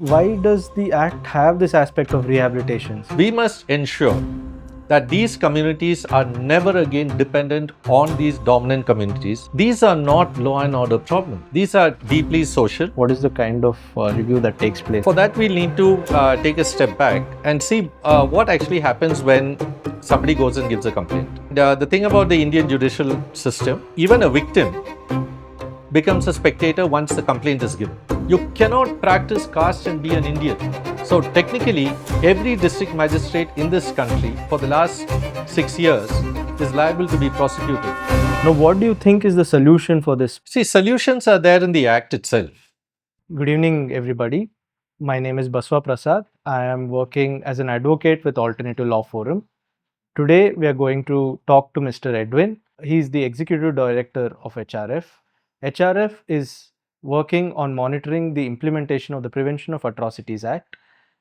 Why does the Act have this aspect of rehabilitation? We must ensure that these communities are never again dependent on these dominant communities. These are not law and order problems. These are deeply social. What is the kind of review that takes place? For that, we'll need to take a step back and see what actually happens when somebody goes and gives a complaint. The thing about the Indian judicial system, even a victim becomes a spectator once the complaint is given. You cannot practice caste and be an Indian. So technically, every district magistrate in this country for the last 6 years is liable to be prosecuted. Now, what do you think is the solution for this? See, solutions are there in the Act itself. Good evening, everybody. My name is Basawa Prasad. I am working as an advocate with Alternative Law Forum. Today, we are going to talk to Mr. Edwin. He is the Executive Director of HRF. HRF is working on monitoring the implementation of the Prevention of Atrocities Act.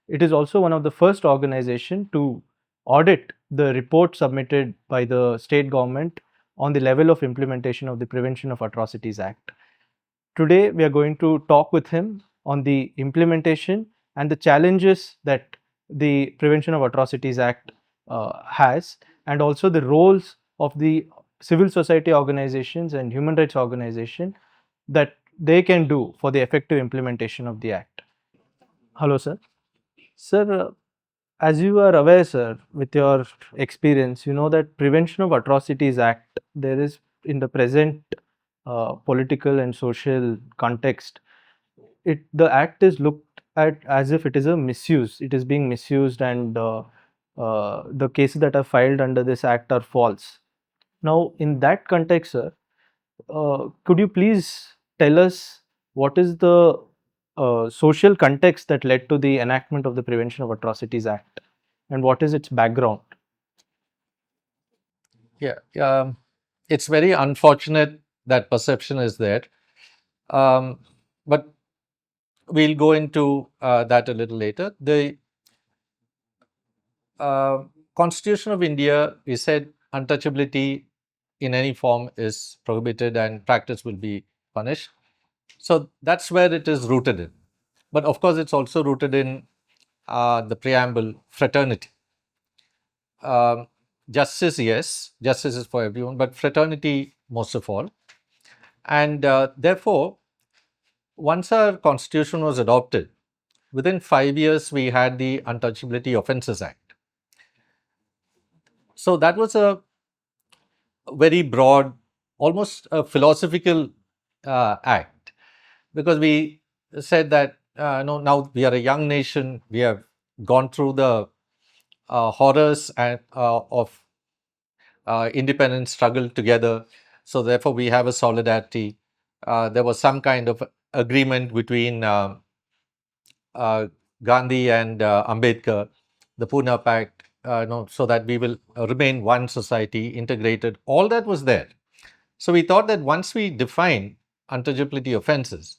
It is also one of the first organizations to audit the report submitted by the state government on the level of implementation of the Prevention of Atrocities Act. Today, we are going to talk with him on the implementation and the challenges that the Prevention of Atrocities Act has, and also the roles of the civil society organizations and human rights organizations that they can do for the effective implementation of the Act. Hello, sir. Sir, as you are aware, sir, with your experience, you know that Prevention of Atrocities Act, there is in the present political and social context, the act is looked at as if it is a misuse. It is being misused, and the cases that are filed under this act are false. Now, in that context, sir, could you please tell us what is the social context that led to the enactment of the Prevention of Atrocities Act, and what is its background? Yeah, it's very unfortunate that perception is there. But we'll go into that a little later. The Constitution of India, we said untouchability in any form is prohibited and practice will be punished. So that's where it is rooted in. But of course, it's also rooted in the preamble, fraternity. Justice, yes, justice is for everyone, but fraternity most of all. And therefore, once our constitution was adopted, within 5 years, we had the Untouchability Offences Act. So that was a very broad, almost a philosophical act, because we said that no, now we are a young nation, we have gone through the horrors of independence struggle together. So therefore, we have a solidarity. There was some kind of agreement between Gandhi and Ambedkar, the Pune Pact, so that we will remain one society, integrated. All that was there. So we thought that once we define untouchability offences,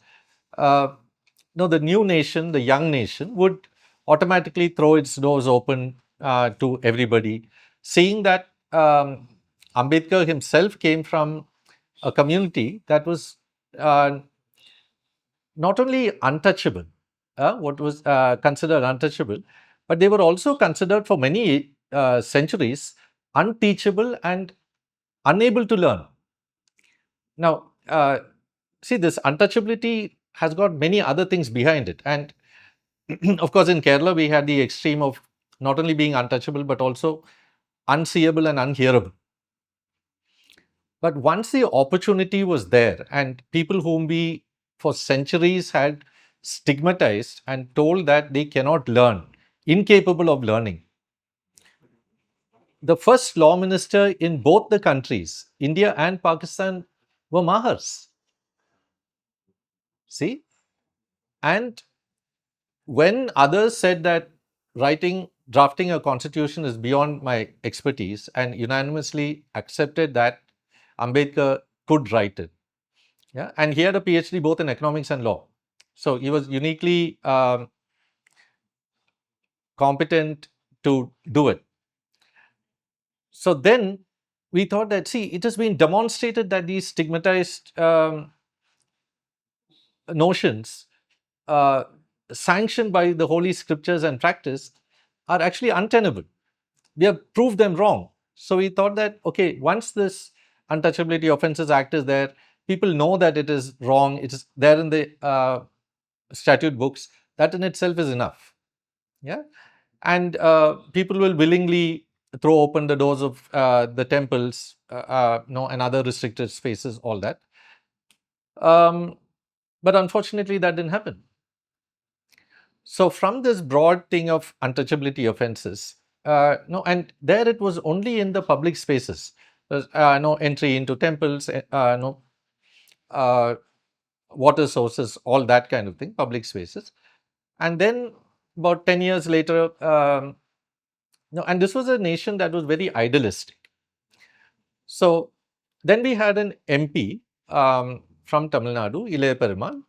the new nation, the young nation, would automatically throw its doors open to everybody, seeing that Ambedkar himself came from a community that was not only untouchable, what was considered untouchable, but they were also considered for many centuries unteachable and unable to learn. Now, see, this untouchability has got many other things behind it. And of course, in Kerala, we had the extreme of not only being untouchable, but also unseeable and unhearable. But once the opportunity was there, and people whom we for centuries had stigmatized and told that they cannot learn, incapable of learning, the first law minister in both the countries, India and Pakistan, were Mahars. See? And when others said that drafting a constitution is beyond my expertise, and unanimously accepted that Ambedkar could write it. Yeah, and he had a PhD both in economics and law. So he was uniquely competent to do it. So then we thought that, see, it has been demonstrated that these stigmatized notions sanctioned by the holy scriptures and practice are actually untenable. We have proved them wrong. So we thought that, okay, once this Untouchability Offences Act is there, people know that it is wrong, it is there in the statute books, that in itself is enough. Yeah. And people will willingly throw open the doors of the temples, and other restricted spaces, all that. But unfortunately, that didn't happen. So from this broad thing of untouchability offences, no, and there it was only in the public spaces. There's no entry into temples, no water sources, all that kind of thing, public spaces. And then about 10 years later, no, and this was a nation that was very idealistic. So then we had an MP from Tamil Nadu, Ilayya Perumal.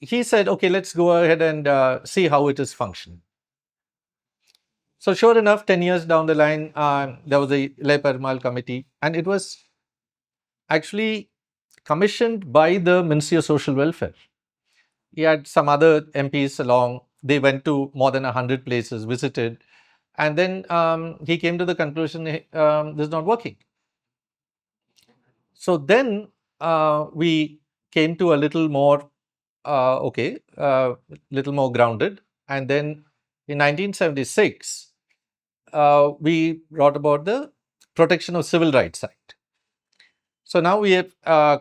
He said, okay, let's go ahead and see how it is functioning. So sure enough, 10 years down the line, there was a Ilayya Perumal committee, and it was actually commissioned by the Ministry of Social Welfare. He had some other MPs along. They went to more than 100 places, visited, and then he came to the conclusion, this is not working. So then we came to a little more, little more grounded. And then in 1976, we brought about the Protection of Civil Rights Act. So now we have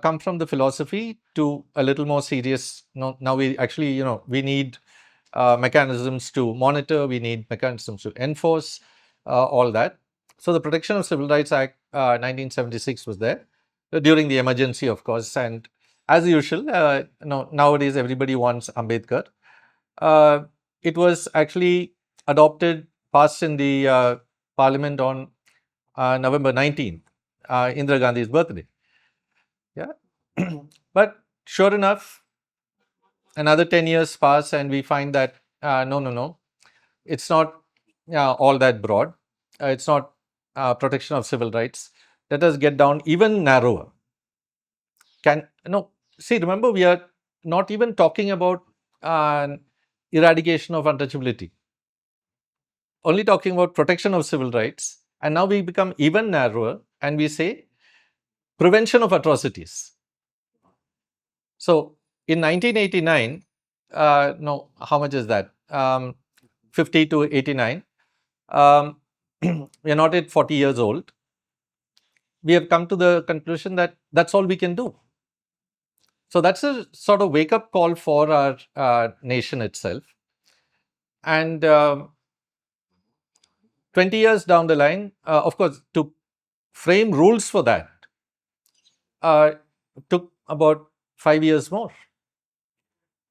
come from the philosophy to a little more serious. Now we actually, we need mechanisms to monitor, we need mechanisms to enforce all that. So the Protection of Civil Rights Act 1976 was there during the emergency, of course. And as usual, nowadays everybody wants Ambedkar. It was actually adopted, passed in the parliament on November 19th, Indira Gandhi's birthday. Yeah. But sure enough, another 10 years pass and we find that no, it's not all that broad. It's not protection of civil rights. Let us get down even narrower. Remember, we are not even talking about eradication of untouchability, only talking about protection of civil rights. And now we become even narrower and we say prevention of atrocities. So in 1989, how much is that? 50 to 89. We are not yet 40 years old. We have come to the conclusion that that's all we can do. So that's a sort of wake-up call for our nation itself. And 20 years down the line, of course, to frame rules for that took about 5 years more.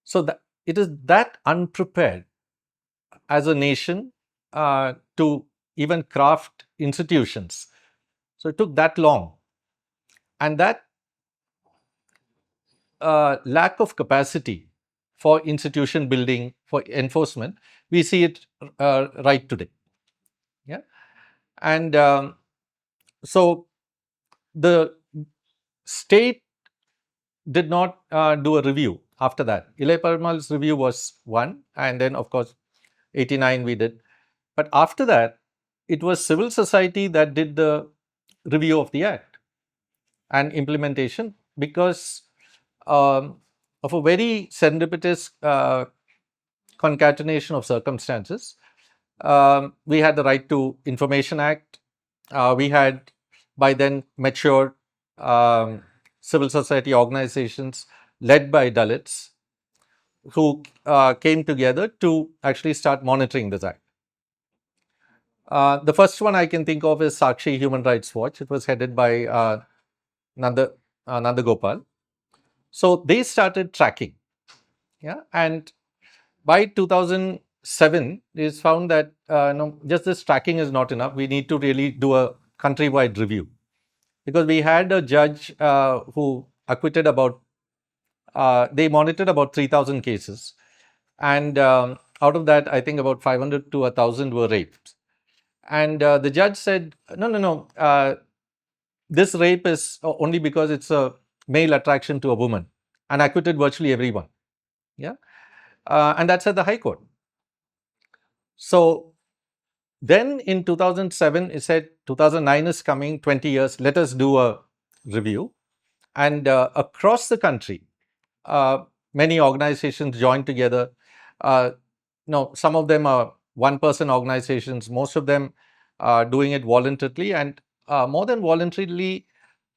So that it is that unprepared as a nation to even craft institutions. So it took that long. And that lack of capacity for institution building, for enforcement, we see it right today. Yeah. And so the state did not do a review after that. Ilayya Perumal's review was one, and then of course 89 we did. But after that, it was civil society that did the review of the act and implementation, because of a very serendipitous concatenation of circumstances. We had the Right to Information Act. We had by then matured civil society organizations led by Dalits who came together to actually start monitoring this act. The first one I can think of is Sakshi Human Rights Watch. It was headed by Nanda Gopal. So they started tracking. Yeah, and by 2007, it is found that just this tracking is not enough. We need to really do a countrywide review, because we had a judge who acquitted about, they monitored about 3,000 cases, and out of that, I think about 500 to 1,000 were raped. And the judge said, no, this rape is only because it's a male attraction to a woman, and acquitted virtually everyone. Yeah. and that's at the High Court. So then in 2007, it said 2009 is coming, 20 years, let us do a review. And across the country, many organizations joined together. Uh, no, some of them are one-person organizations. Most of them are doing it voluntarily, and more than voluntarily,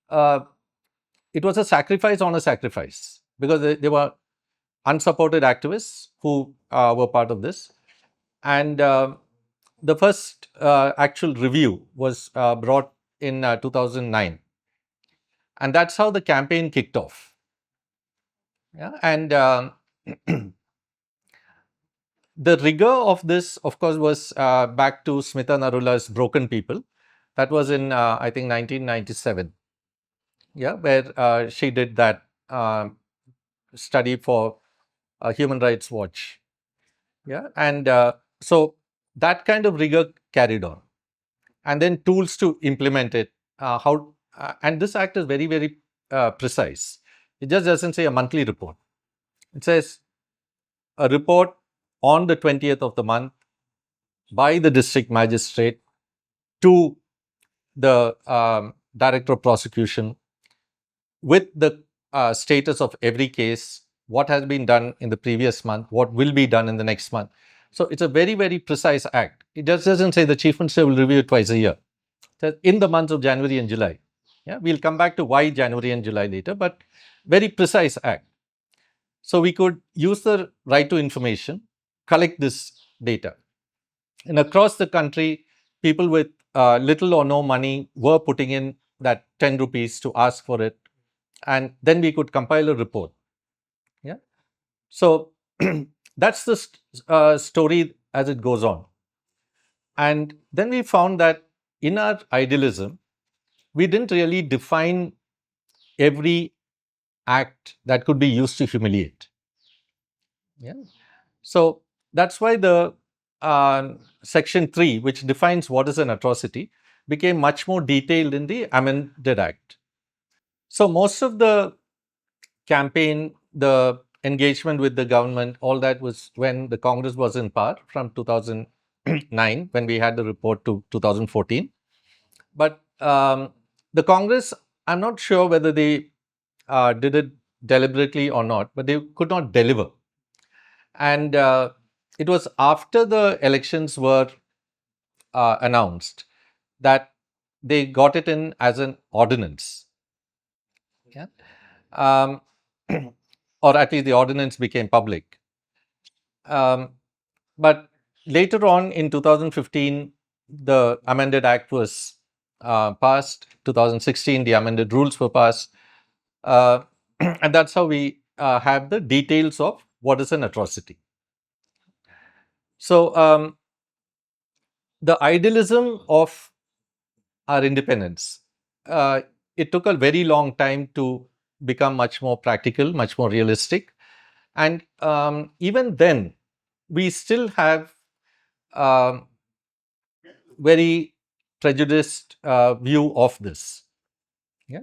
uh, it was a sacrifice on a sacrifice, because they were unsupported activists who were part of this. And the first actual review was brought in 2009, and that's how the campaign kicked off. Yeah, and the rigor of this, of course, was back to Smita Narula's Broken People. That was in, I think, 1997. Yeah, where she did that study for Human Rights Watch. Yeah, and so that kind of rigor carried on, and then tools to implement it. And this act is very, very precise. It just doesn't say a monthly report. It says a report on the 20th of the month by the district magistrate to the director of prosecution with the status of every case, what has been done in the previous month, what will be done in the next month. So it's a very, very precise act. It just doesn't say the chief minister will review it twice a year. It says in the months of January and July. Yeah, we'll come back to why January and July later, but very precise act. So we could use the right to information, collect this data. And across the country, people with little or no money were putting in that 10 rupees to ask for it. And then we could compile a report. Yeah. So that's the story as it goes on. And then we found that in our idealism, we didn't really define every act that could be used to humiliate. Yeah. So that's why the section 3, which defines what is an atrocity, became much more detailed in the amended act. So most of the campaign, the engagement with the government, all that was when the Congress was in power from 2009, when we had the report, to 2014. But the Congress, I'm not sure whether they did it deliberately or not, but they could not deliver. And it was after the elections were announced that they got it in as an ordinance. Yeah. Um, or at least the ordinance became public. But later on in 2015, the amended act was passed. 2016, the amended rules were passed. And that's how we have the details of what is an atrocity. So, the idealism of our independence, it took a very long time to become much more practical, much more realistic. And even then, we still have very prejudiced view of this. Yeah.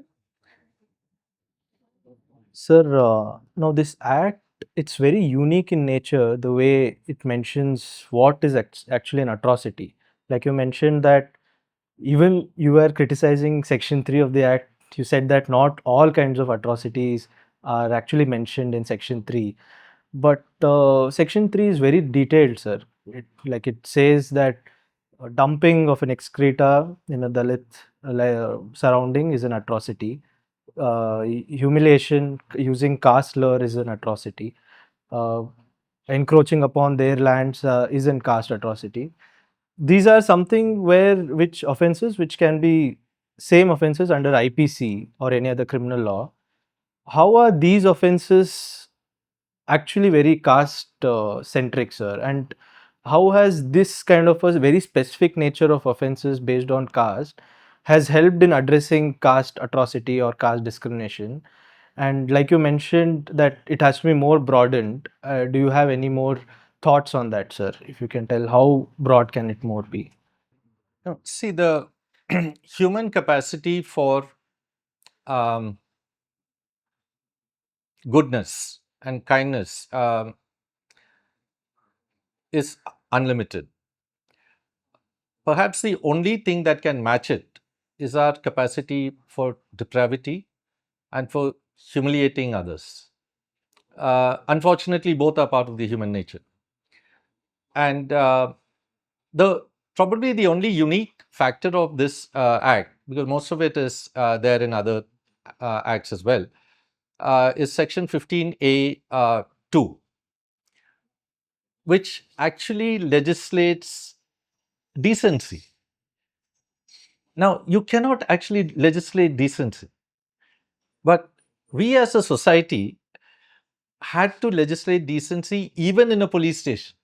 Sir, now this act, it's very unique in nature, the way it mentions what is actually an atrocity. Like you mentioned that even you were criticizing section 3 of the act, you said that not all kinds of atrocities are actually mentioned in section 3. But section 3 is very detailed, sir. It says that dumping of an excreta in a Dalit surrounding is an atrocity. Humiliation using caste slur is an atrocity. Uh, Encroaching upon their lands is an caste atrocity. These are something which offences which can be same offences under IPC or any other criminal law. How are these offences actually very caste centric, sir? And how has this kind of a very specific nature of offences based on caste has helped in addressing caste atrocity or caste discrimination? And like you mentioned that it has to be more broadened. Do you have any more thoughts on that, sir? If you can tell how broad can it more be? Now, see, the human capacity for um, goodness and kindness, is unlimited. Perhaps the only thing that can match it is our capacity for depravity and for humiliating others. Unfortunately, both are part of the human nature. And the probably the only unique factor of this act, because most of it is there in other acts as well, is Section 15A 2, which actually legislates decency. Now, you cannot actually legislate decency, but we as a society had to legislate decency even in a police station.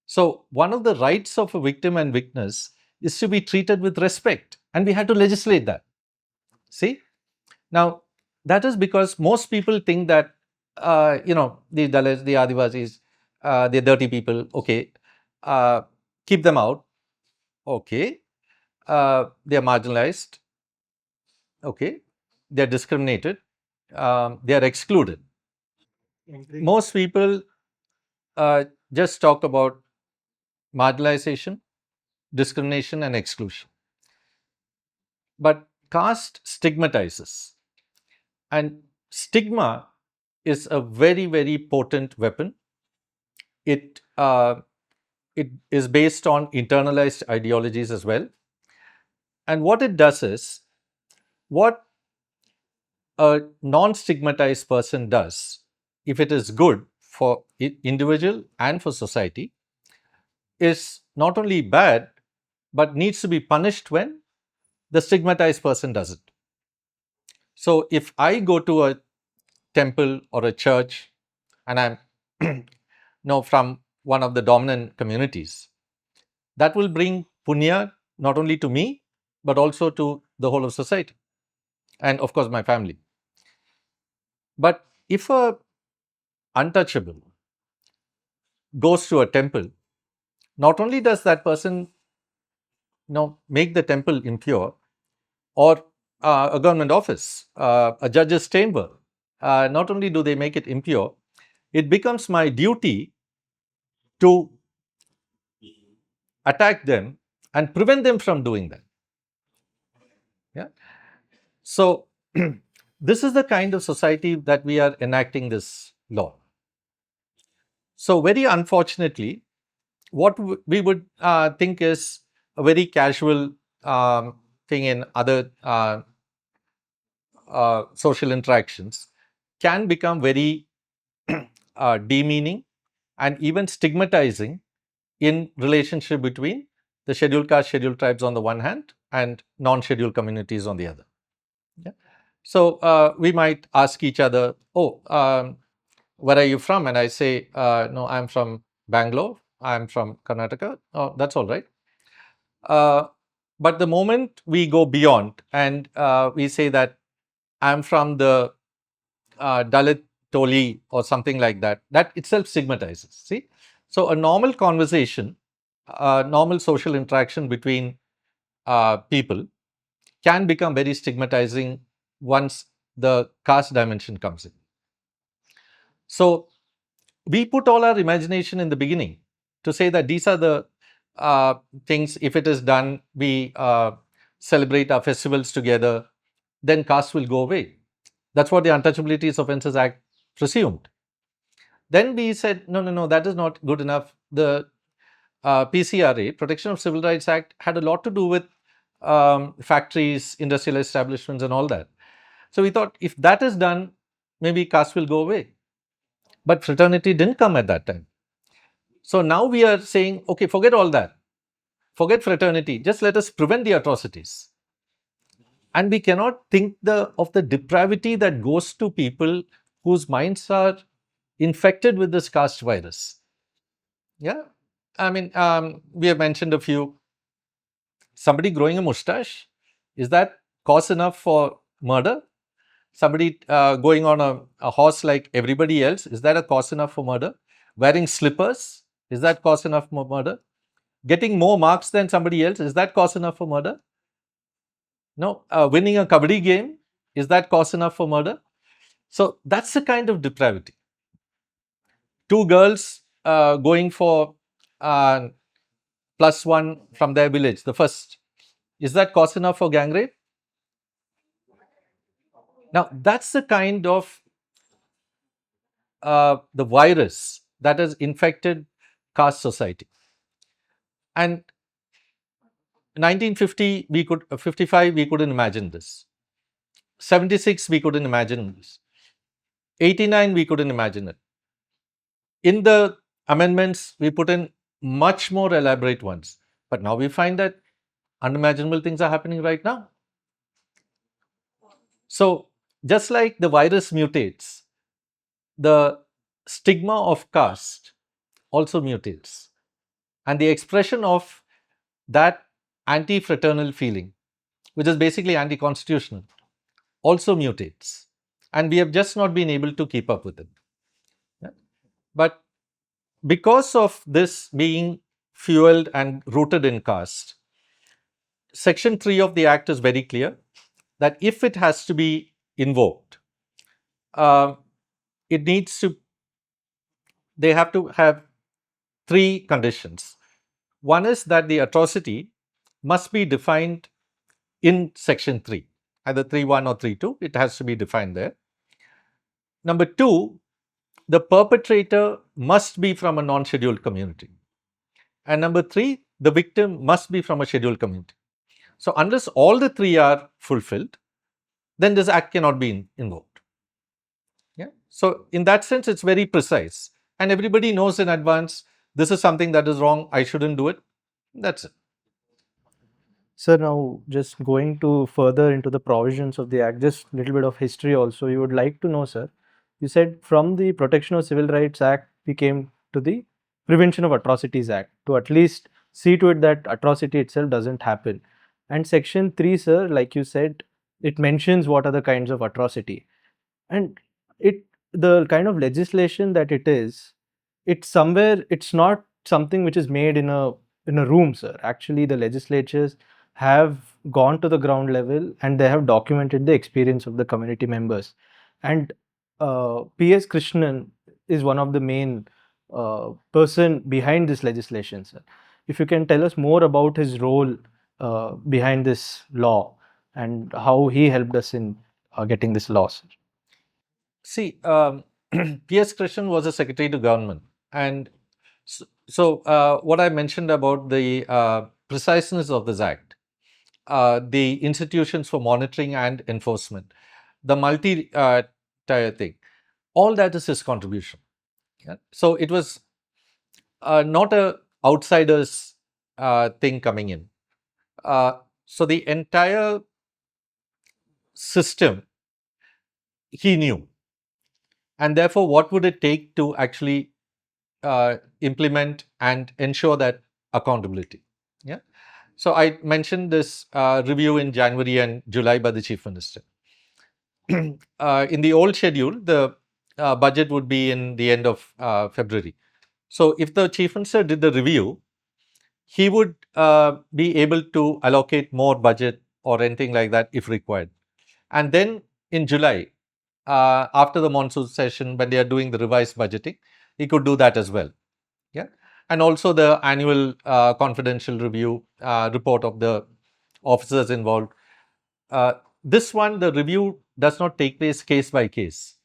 So, one of the rights of a victim and witness is to be treated with respect, and we had to legislate that. See? Now, that is because most people think that, the Dalits, the Adivasis, they're dirty people, okay, keep them out, okay, they're marginalized, okay, they're discriminated, they are excluded. Most people just talk about marginalization, discrimination, and exclusion. But caste stigmatizes, and stigma is a very, very potent weapon. It is based on internalized ideologies as well. And what it does is, what a non-stigmatized person does, if it is good for individual and for society, is not only bad, but needs to be punished when the stigmatized person does it. So if I go to a temple or a church and I'm from one of the dominant communities, that will bring punya not only to me, but also to the whole of society and of course my family. But if a untouchable goes to a temple, not only does that person make the temple impure, or a government office, a judge's chamber, not only do they make it impure, it becomes my duty to attack them and prevent them from doing that. Yeah. So, this is the kind of society that we are enacting this law. So, very unfortunately, what we would think is a very casual thing in other social interactions can become very demeaning and even stigmatizing in relationship between the scheduled caste, scheduled tribes on the one hand and non-scheduled communities on the other. Yeah. So, we might ask each other, oh, where are you from? And I say, no, I'm from Bangalore, I'm from Karnataka. Oh, that's all right. But the moment we go beyond and we say that I'm from the Dalit Toli or something like that, that itself stigmatizes. See? So, a normal conversation, normal social interaction between people can become very stigmatizing once the caste dimension comes in. So, we put all our imagination in the beginning to say that these are the things, if it is done, we celebrate our festivals together, then caste will go away. That's what the Untouchabilities Offences Act presumed. Then we said, no, that is not good enough. The PCRA, Protection of Civil Rights Act, had a lot to do with factories, industrial establishments and all that. So we thought if that is done, maybe caste will go away. But fraternity didn't come at that time. So now we are saying, okay, forget all that. Forget fraternity. Just let us prevent the atrocities. And we cannot think of the depravity that goes to people whose minds are infected with this caste virus. Yeah. I mean, we have mentioned a few. Somebody growing a mustache, is that cause enough for murder? Somebody going on a horse like everybody else, is that a cause enough for murder? Wearing slippers, is that cause enough for murder? Getting more marks than somebody else, is that cause enough for murder? No. Winning a kabaddi game, is that cause enough for murder? So, that's the kind of depravity. Two girls going for uh, plus one from their village, the first. Is that cause enough for gang rape? Now, that's the kind of the virus that has infected caste society. And 1950, 55, we couldn't imagine this. 76, we couldn't imagine this. 89, we couldn't imagine it. In the amendments, we put in much more elaborate ones. But now we find that unimaginable things are happening right now. So, just like the virus mutates, the stigma of caste also mutates. And the expression of that anti fraternal feeling, which is basically anti constitutional, also mutates. And we have just not been able to keep up with it. Yeah. But because of this being fueled and rooted in caste, Section 3 of the Act is very clear that if it has to be invoked, uh, it needs to, they have to have three conditions. One is that the atrocity must be defined in Section 3, either 3.1 or 3.2, it has to be defined there. Number two, the perpetrator must be from a non-scheduled community. And number three, the victim must be from a scheduled community. So, unless all the three are fulfilled, then this act cannot be invoked. Yeah. So, in that sense, it's very precise. And everybody knows in advance, this is something that is wrong, I shouldn't do it. That's it. Sir, now just going to further into the provisions of the Act, just a little bit of history also, you would like to know, sir. You said from the Protection of Civil Rights Act, we came to the Prevention of Atrocities Act to at least see to it that atrocity itself doesn't happen. And Section 3, sir, like you said, it mentions what are the kinds of atrocity. And it, the kind of legislation that it is, it's somewhere, it's not something which is made in a room, sir. Actually, the legislatures have gone to the ground level and they have documented the experience of the community members. And PS Krishnan is one of the main person behind this legislation, sir. If you can tell us more about his role behind this law and how he helped us in getting this law, sir. See, P.S. Krishnan was a secretary to government. And so, what I mentioned about the preciseness of this act, the institutions for monitoring and enforcement, the multi-tier thing, all that is his contribution. Yeah? So, it was not a outsider's thing coming in. So, the entire system he knew. And therefore, what would it take to actually implement and ensure that accountability? Yeah. So I mentioned this review in January and July by the Chief Minister. In the old schedule, the budget would be in the end of February. So if the Chief Minister did the review, he would be able to allocate more budget or anything like that if required. And then in July, after the monsoon session, when they are doing the revised budgeting, he could do that as well. Yeah, and also the annual confidential review report of the officers involved. This one, the review does not take place case by case.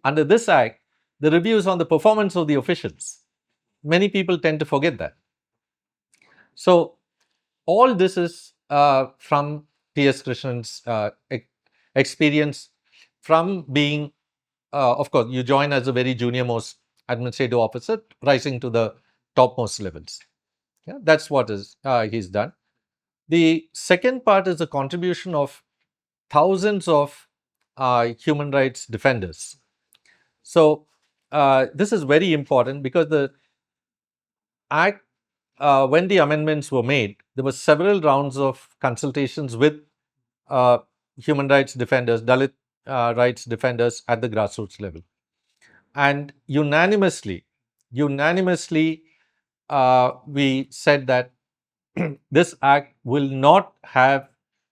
Under this act, the review is on the performance of the officials. Many people tend to forget that. So, all this is from P.S. Krishnan's experience from being, of course, you join as a very junior most administrative officer, rising to the topmost levels. Yeah, that's what is he's done. The second part is the contribution of thousands of human rights defenders. So this is very important because the act, when the amendments were made, there were several rounds of consultations with human rights defenders, Dalit rights defenders at the grassroots level. And unanimously, we said that this act will not have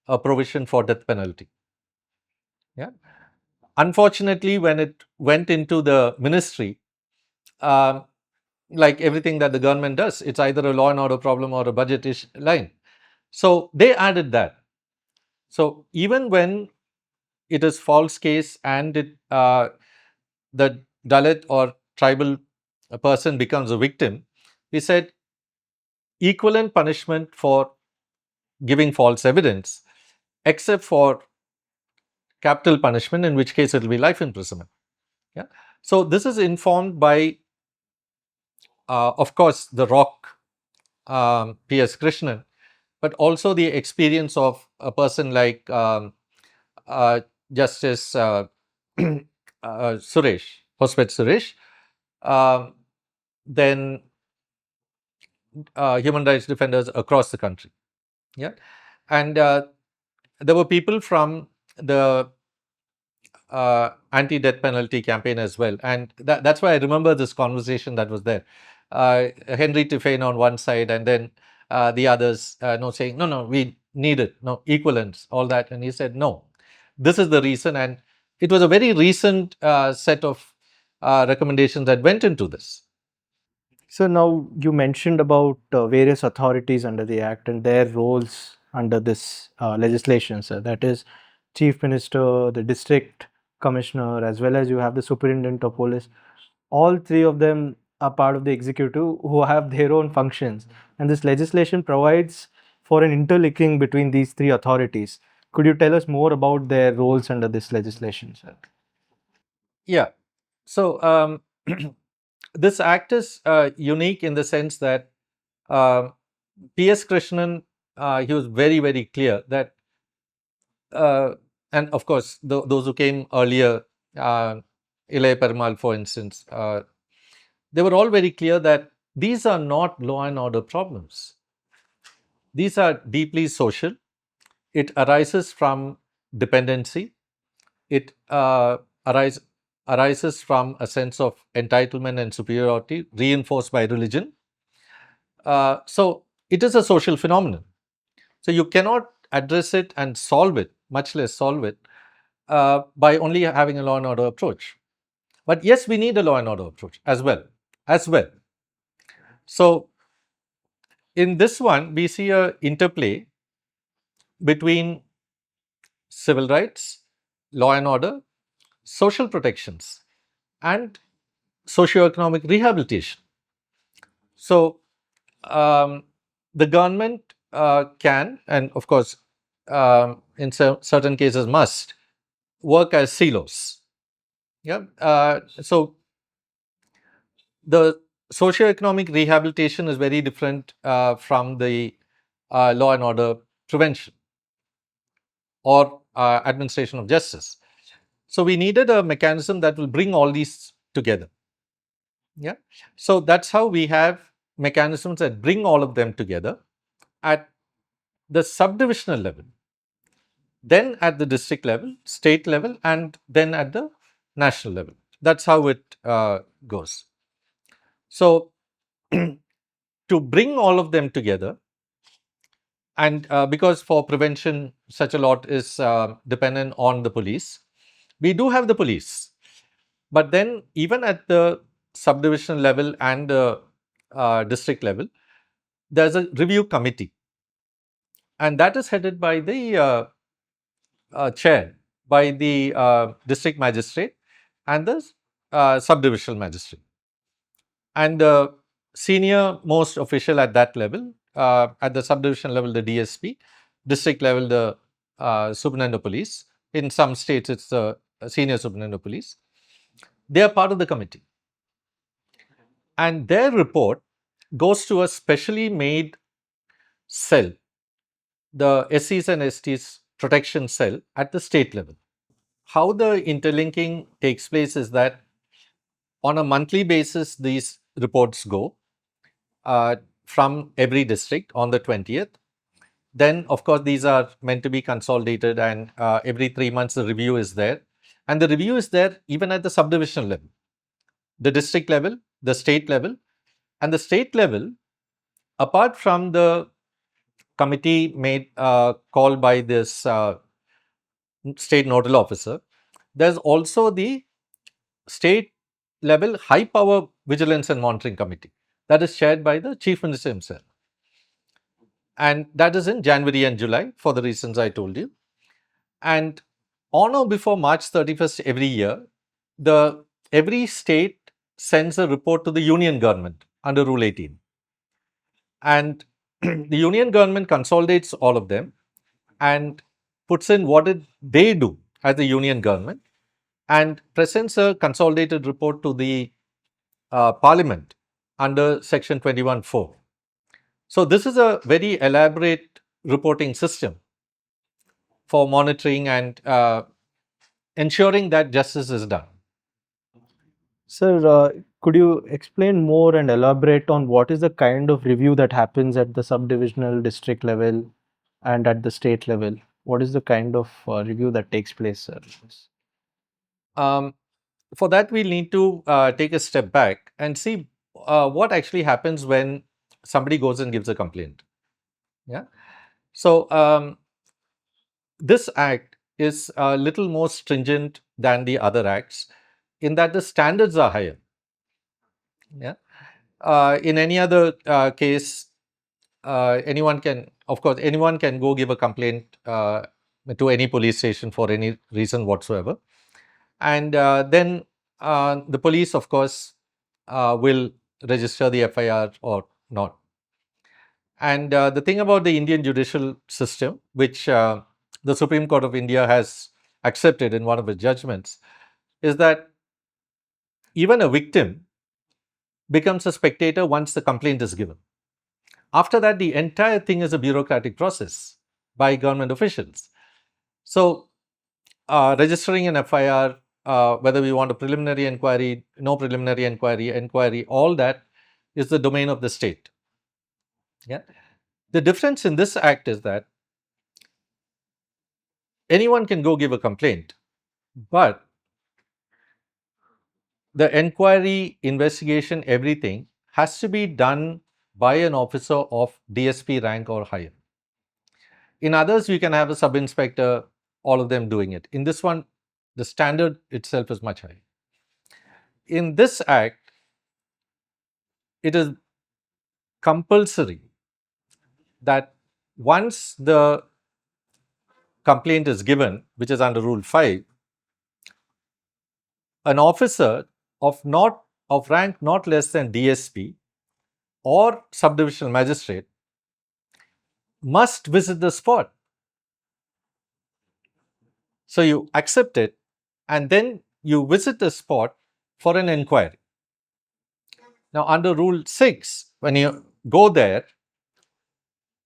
a provision for death penalty. Yeah. Unfortunately, when it went into the ministry, like everything that the government does. It's either a law and order problem or a budget line. So they added that. So even when it is false case and the Dalit or tribal person becomes a victim, we said equivalent punishment for giving false evidence, except for capital punishment, in which case it will be life imprisonment. Yeah. So this is informed by, of course, the rock P.S. Krishnan, but also the experience of a person like uh, Justice Suresh, Hospet Suresh, um, then human rights defenders across the country. Yeah, and there were people from the anti-death penalty campaign as well, and that's why I remember this conversation that was there. Henry Tiffany on one side, and then the others, no, saying no, we need it, no equivalence, all that, and he said no, this is the reason, and it was a very recent set of recommendations that went into this. So now you mentioned about various authorities under the act and their roles under this legislation, sir. That is chief minister, the district commissioner, as well as you have the superintendent of police. All three of them are part of the executive who have their own functions, and this legislation provides for an interlinking between these three authorities. Could you tell us more about their roles under this legislation, sir? Yeah. So this act is unique in the sense that uh, P.S. Krishnan, he was very, very clear that, and of course, those who came earlier, Ilay Perumal, for instance, they were all very clear that these are not law and order problems. These are deeply social. It arises from dependency. It arises from a sense of entitlement and superiority reinforced by religion. So it is a social phenomenon. So you cannot address it and solve it, much less solve it, by only having a law and order approach. But yes, we need a law and order approach as well. As well. So in this one, we see a interplay between civil rights, law and order, social protections, and socioeconomic rehabilitation. So um, the government can, and of course, in certain cases must, work as silos. Yeah. So the socioeconomic rehabilitation is very different from the law and order prevention or administration of justice. So we needed a mechanism that will bring all these together. Yeah. So that's how we have mechanisms that bring all of them together at the subdivisional level, then at the district level, state level, and then at the national level. That's how it goes. So to bring all of them together, and because for prevention such a lot is dependent on the police, we do have the police, but then even at the subdivision level and the district level, there's a review committee, and that is headed by the chair, by the district magistrate and the subdivisional magistrate, and the senior most official at that level, at the subdivision level, the DSP, district level, the superintendent of police. In some states, it's the senior superintendent of police. They are part of the committee, and their report goes to a specially made cell, the SCs and STs protection cell at the state level. How the interlinking takes place is that on a monthly basis, these reports go from every district on the 20th. Then, of course, these are meant to be consolidated, and every 3 months the review is there. And the review is there even at the subdivision level, the district level, the state level. And the state level, apart from the committee made called by this state nodal officer, there's also the state level high power vigilance and monitoring committee that is chaired by the chief minister himself. And that is in January and July for the reasons I told you. And on or before March 31st every year, every state sends a report to the union government under Rule 18. And the union government consolidates all of them and puts in what did they do as the union government and presents a consolidated report to the parliament under section 21(4). So this is a very elaborate reporting system for monitoring and ensuring that justice is done. Sir, could you explain more and elaborate on what is the kind of review that happens at the subdivisional district level and at the state level? What is the kind of review that takes place, sir? Um, for that, we'll need to take a step back and see what actually happens when somebody goes and gives a complaint. Yeah. So this act is a little more stringent than the other acts in that the standards are higher. Yeah. In any other case, anyone can, of course, anyone can go give a complaint to any police station for any reason whatsoever. And then the police, of course, will register the FIR or not. And the thing about the Indian judicial system, which the Supreme Court of India has accepted in one of its judgments, is that even a victim becomes a spectator once the complaint is given. After that, the entire thing is a bureaucratic process by government officials. So, registering an FIR, whether we want a preliminary inquiry, no preliminary inquiry, all that is the domain of the state. Yeah. The difference in this act is that anyone can go give a complaint, but the inquiry, investigation, everything has to be done by an officer of DSP rank or higher. In others, we can have a sub-inspector, all of them doing it. In this one, the standard itself is much higher. In this act, it is compulsory that once the complaint is given, which is under Rule 5, an officer of rank not less than DSP or subdivisional magistrate must visit the spot. So you accept it and then you visit the spot for an inquiry. Now, under Rule 6, when you go there,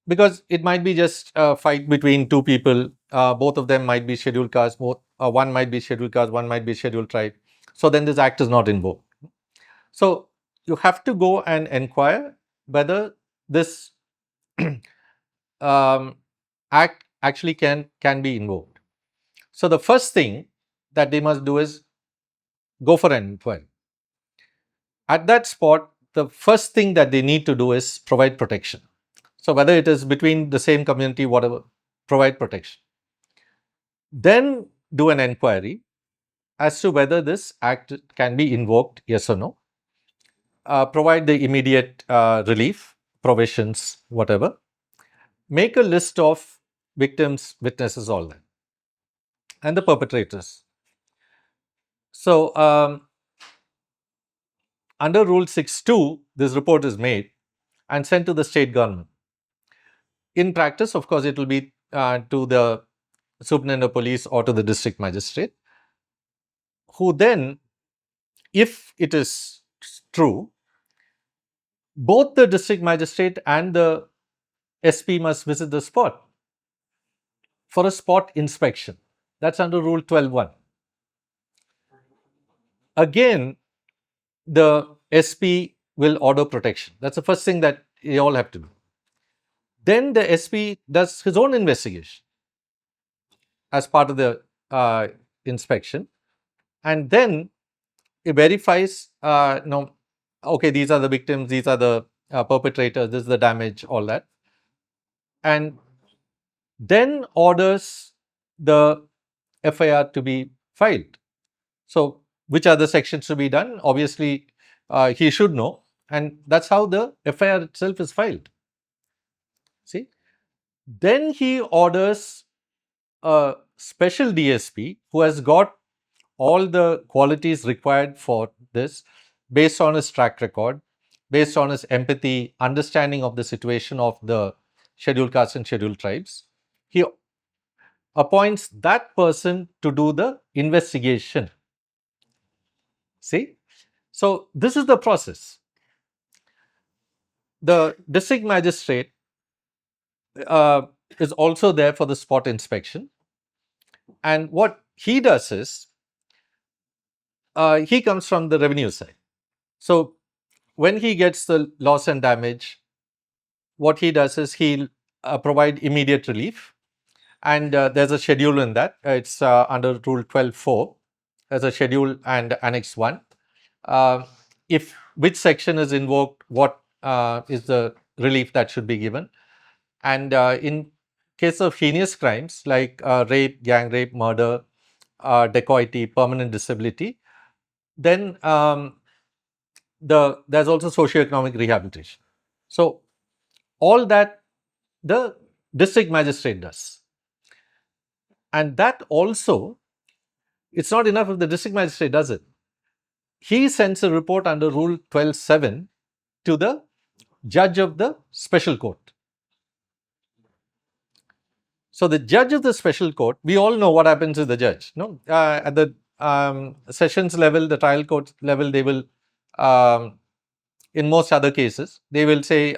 because it might be just a fight between two people, both of them might be scheduled castes, one might be scheduled caste, one might be scheduled tribe. So then this act is not invoked. So you have to go and inquire whether this act actually can be invoked. So the first thing that they must do is go for an inquiry. At that spot, the first thing that they need to do is provide protection. So whether it is between the same community, whatever, provide protection. Then do an inquiry as to whether this act can be invoked, yes or no. Provide the immediate relief, provisions, whatever. Make a list of victims, witnesses, all that, and the perpetrators. So, under Rule 6(2), this report is made and sent to the state government. In practice, of course, it will be to the superintendent of police or to the district magistrate, who then, if it is true, both the district magistrate and the SP must visit the spot for a spot inspection. That's under Rule 12(1). Again, the SP will order protection. That's the first thing that you all have to do. Then the SP does his own investigation as part of the inspection, and then it verifies, no, okay, these are the victims, these are the perpetrators, this is the damage, all that, and then orders the FIR to be filed. So which are the sections to be done. Obviously, he should know, and that's how the FIR itself is filed. See, then he orders a special DSP who has got all the qualities required for this based on his track record, based on his empathy, understanding of the situation of the scheduled castes and scheduled tribes. He appoints that person to do the investigation. See? So, this is the process. The district magistrate uh, is also there for the spot inspection. And what he does is, he comes from the revenue side. So, when he gets the loss and damage, what he does is he'll provide immediate relief. And there's a schedule in that. It's under Rule 12.4. There's a schedule and Annex 1. If which section is invoked, what is the relief that should be given. And in case of heinous crimes like rape, gang rape, murder, dacoity, permanent disability, then there's also socioeconomic rehabilitation. So, all that the district magistrate does. And that also, it's not enough if the district magistrate does it. He sends a report under Rule 12.7 to the judge of the special court. So, the judge of the special court, we all know what happens to the judge. No, at the sessions level, the trial court level, they will, in most other cases, they will say,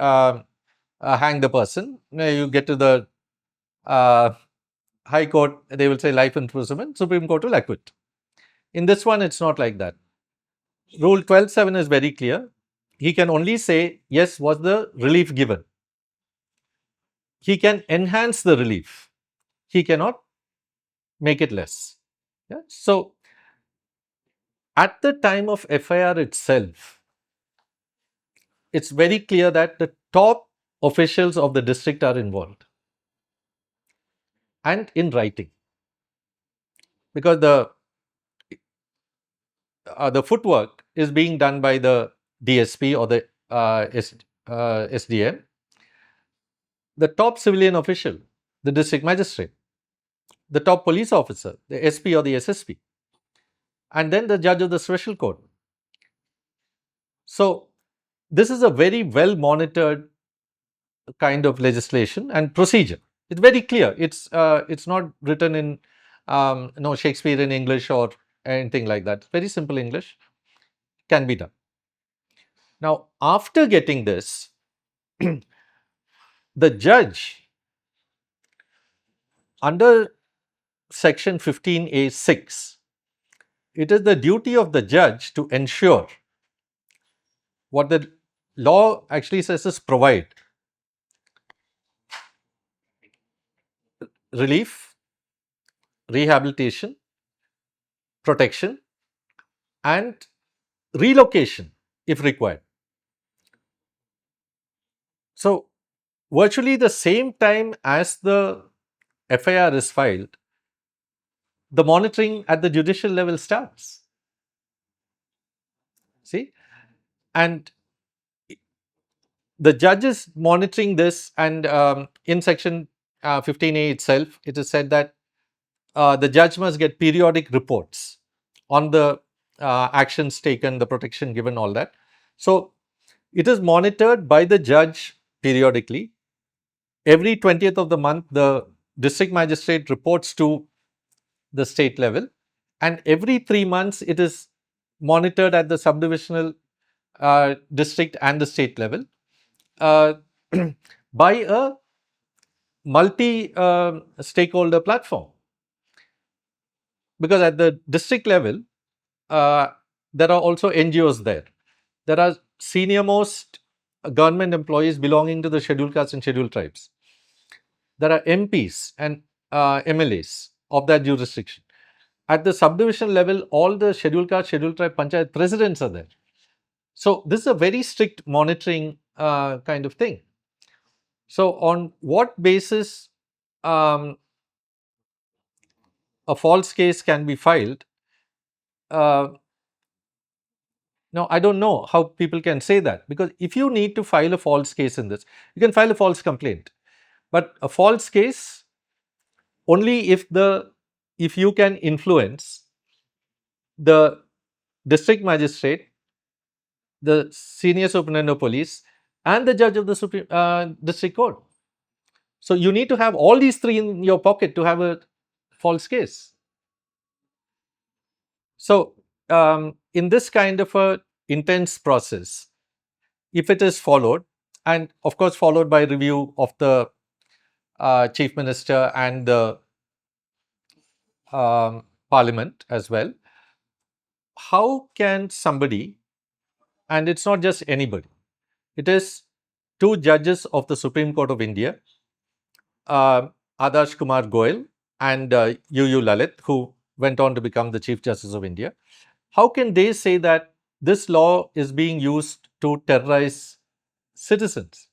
hang the person. You get to the High Court, they will say life imprisonment. Supreme Court will acquit. In this one, it's not like that. Rule 12.7 is very clear. He can only say, yes, was the relief given. He can enhance the relief. He cannot make it less. Yeah? So, at the time of FIR itself, it's very clear that the top officials of the district are involved and in writing, because the footwork is being done by the DSP or the SDM, the top civilian official, the district magistrate, the top police officer, the SP or the SSP, and then the judge of the special court. So, this is a very well monitored kind of legislation and procedure. It's very clear. It's not written in no Shakespearean English or anything like that. Very simple English, can be done. Now, after getting this, the judge under section 15A(6), it is the duty of the judge to ensure what the law actually says is provide relief, rehabilitation, protection, and relocation if required. So, virtually the same time as the FIR is filed, the monitoring at the judicial level starts. See, and the judge is monitoring this, and in section 15A itself, it is said that the judge must get periodic reports on the actions taken, the protection given, all that. So, it is monitored by the judge periodically. Every 20th of the month, the district magistrate reports to the state level, and every 3 months, it is monitored at the subdivisional district and the state level by a multi stakeholder platform. Because at the district level, there are also NGOs there. There are senior most government employees belonging to the scheduled castes and scheduled tribes. There are MPs and MLAs of that jurisdiction. At the subdivision level, all the scheduled caste, scheduled tribe panchayat presidents are there. So, this is a very strict monitoring kind of thing. So, on what basis a false case can be filed? Now, I don't know how people can say that, because if you need to file a false case in this, you can file a false complaint. But a false case only if you can influence the district magistrate, the senior superintendent of police, and the judge of the district court. So you need to have all these three in your pocket to have a false case. So in this kind of a intense process, if it is followed, and of course followed by review of the chief minister and the parliament as well, how can somebody, and it's not just anybody, it is two judges of the Supreme Court of India, Adarsh Kumar Goyal and UU Lalit, who went on to become the Chief Justice of India, how can they say that this law is being used to terrorize citizens,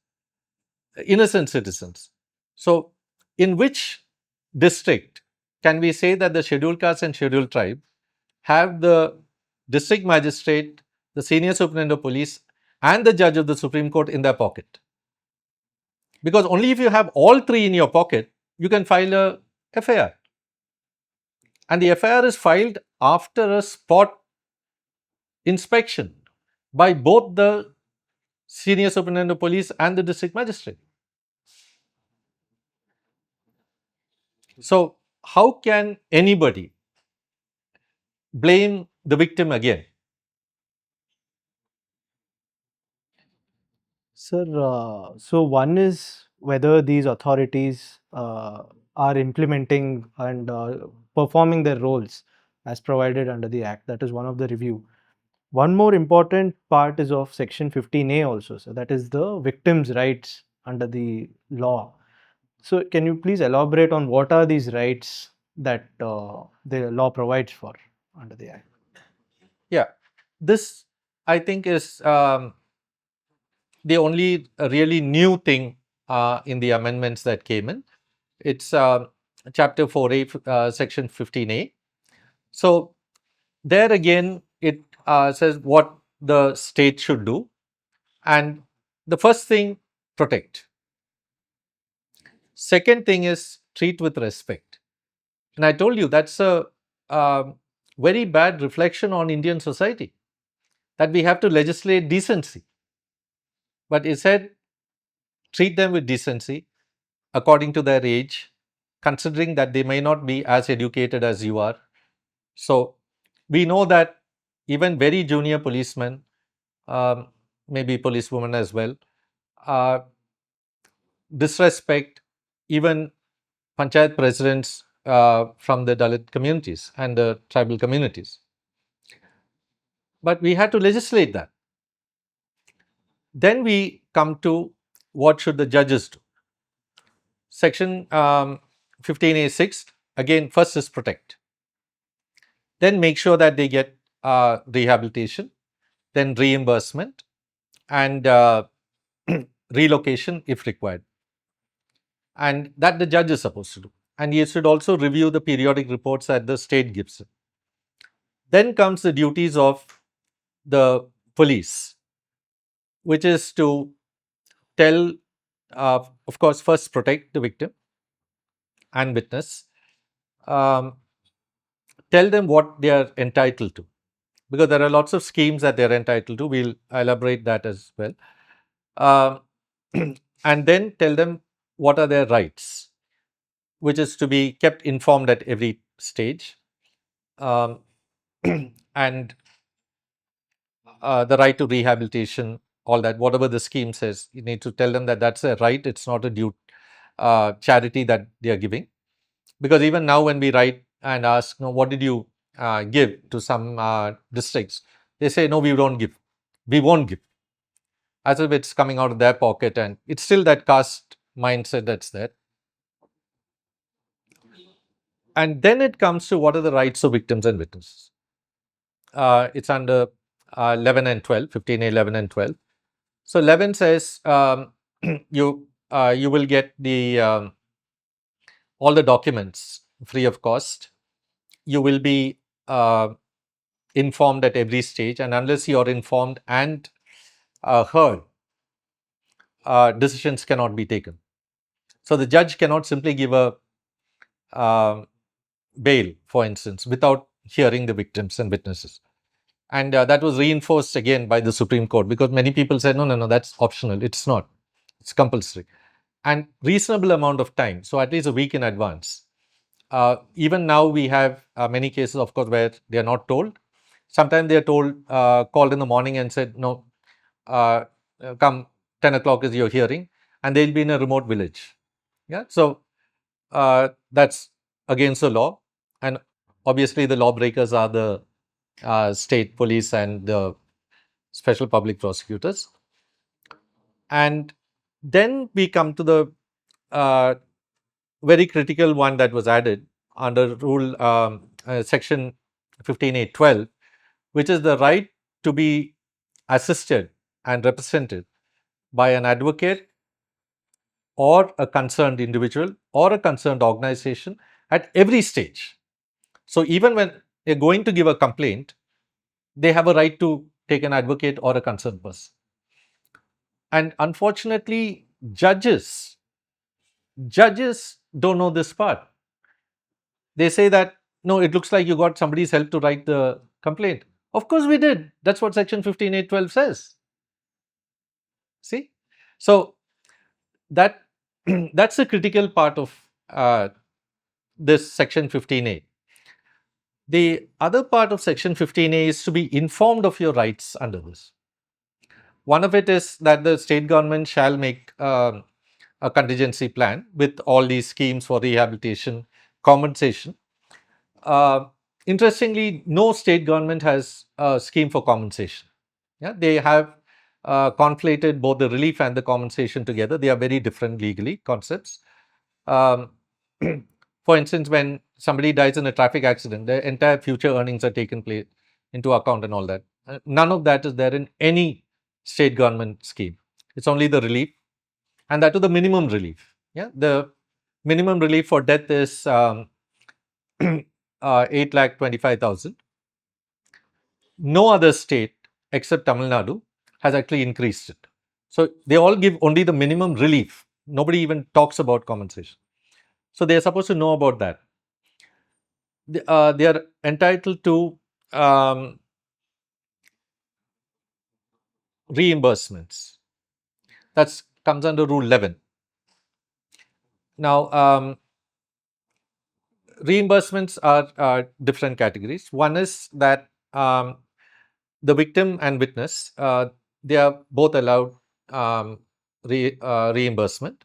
innocent citizens? So, in which district can we say that the scheduled caste and scheduled tribe have the district magistrate, the senior superintendent of police, and the judge of the Supreme Court in their pocket? Because only if you have all three in your pocket, you can file a FIR. And the FIR is filed after a spot inspection by both the senior superintendent of police and the district magistrate. So, how can anybody blame the victim again? Sir, so one is whether these authorities are implementing and performing their roles as provided under the Act. That is one of the review. One more important part is of Section 15A also, so that is the victim's rights under the law. So, can you please elaborate on what are these rights that the law provides for under the Act? Yeah, this I think is the only really new thing in the amendments that came in. It's chapter 4A, section 15A. So, there again, it says what the state should do. And the first thing, protect. Second thing is treat with respect. And I told you that's a very bad reflection on Indian society, that we have to legislate decency. But it said treat them with decency according to their age, considering that they may not be as educated as you are. So, we know that even very junior policemen, maybe policewomen as well, disrespect even panchayat presidents from the Dalit communities and the tribal communities. But we had to legislate that. Then we come to what should the judges do. Section 15A6, again, first is protect. Then make sure that they get rehabilitation, then reimbursement, and relocation if required. And that the judge is supposed to do. And he should also review the periodic reports that the state gives him. Then comes the duties of the police, which is to tell, of course, first protect the victim and witness, tell them what they are entitled to, because there are lots of schemes that they are entitled to. We'll elaborate that as well. And then tell them what are their rights, which is to be kept informed at every stage. And the right to rehabilitation, all that, whatever the scheme says, you need to tell them that that's a right, it's not a due charity that they are giving. Because even now when we write and ask, no, what did you give to some districts, they say, no, we don't give, we won't give, as if it's coming out of their pocket, and it's still that caste mindset that's there. And then it comes to what are the rights of victims and witnesses. It's under 11 and 12, 15A, 11 and 12. So 11 says you will get the all the documents free of cost. You will be informed at every stage, and unless you are informed and heard, decisions cannot be taken. So the judge cannot simply give a bail, for instance, without hearing the victims and witnesses. And that was reinforced again by the Supreme Court, because many people said, no, no, no, that's optional. It's not. It's compulsory. And reasonable amount of time, so at least a week in advance. Even now we have many cases, of course, where they are not told. Sometimes they are told, called in the morning and said, no, come 10 o'clock is your hearing, and they'll be in a remote village. Yeah, so that's against the law, and obviously the lawbreakers are the state police and the special public prosecutors. And then we come to the very critical one that was added under rule section 15.8.12, which is the right to be assisted and represented by an advocate or a concerned individual or a concerned organization at every stage. So even when they're going to give a complaint, they have a right to take an advocate or a concerned person. And unfortunately, judges don't know this part. They say that, no, it looks like you got somebody's help to write the complaint. Of course we did. That's what section 15.8.12 says. See? So that that's a critical part of this section 15A. The other part of section 15A is to be informed of your rights under this. One of it is that the state government shall make a contingency plan with all these schemes for rehabilitation, compensation. Interestingly, no state government has a scheme for compensation. Yeah, they have conflated both the relief and the compensation together. They are very different legally concepts. For instance, when somebody dies in a traffic accident, their entire future earnings are taken into account and all that. None of that is there in any state government scheme. It's only the relief, and that to the minimum relief. Yeah, the minimum relief for death is 8,25,000. No other state except Tamil Nadu has actually increased it. So they all give only the minimum relief. Nobody even talks about compensation. So they are supposed to know about that. They are entitled to reimbursements. That comes under Rule 11. Now, reimbursements are different categories. One is that the victim and witness, they are both allowed reimbursement.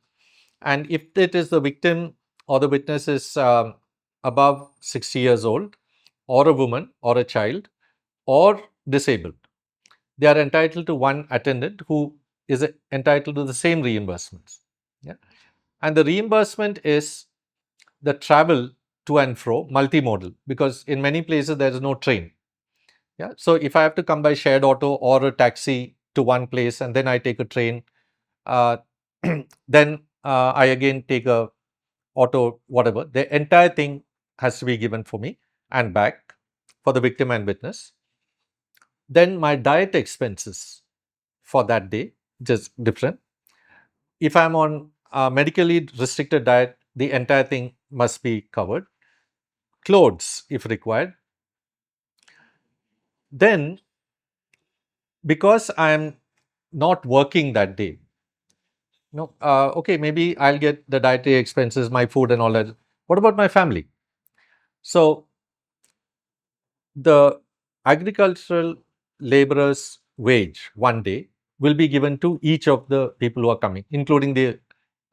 And if it is the victim or the witness is above 60 years old, or a woman or a child, or disabled, they are entitled to one attendant who is entitled to the same reimbursements. Yeah? And the reimbursement is the travel to and fro, multimodal, because in many places there is no train. Yeah? So if I have to come by shared auto or a taxi to one place and then I take a train, then I again take a auto, whatever, the entire thing has to be given for me and back for the victim and witness. Then my diet expenses for that day, just different. If I'm on a medically restricted diet, the entire thing must be covered. Clothes, if required. Then, because I'm not working that day, no, okay, maybe I'll get the dietary expenses, my food and all that. What about my family? So, the agricultural laborer's wage one day will be given to each of the people who are coming, including the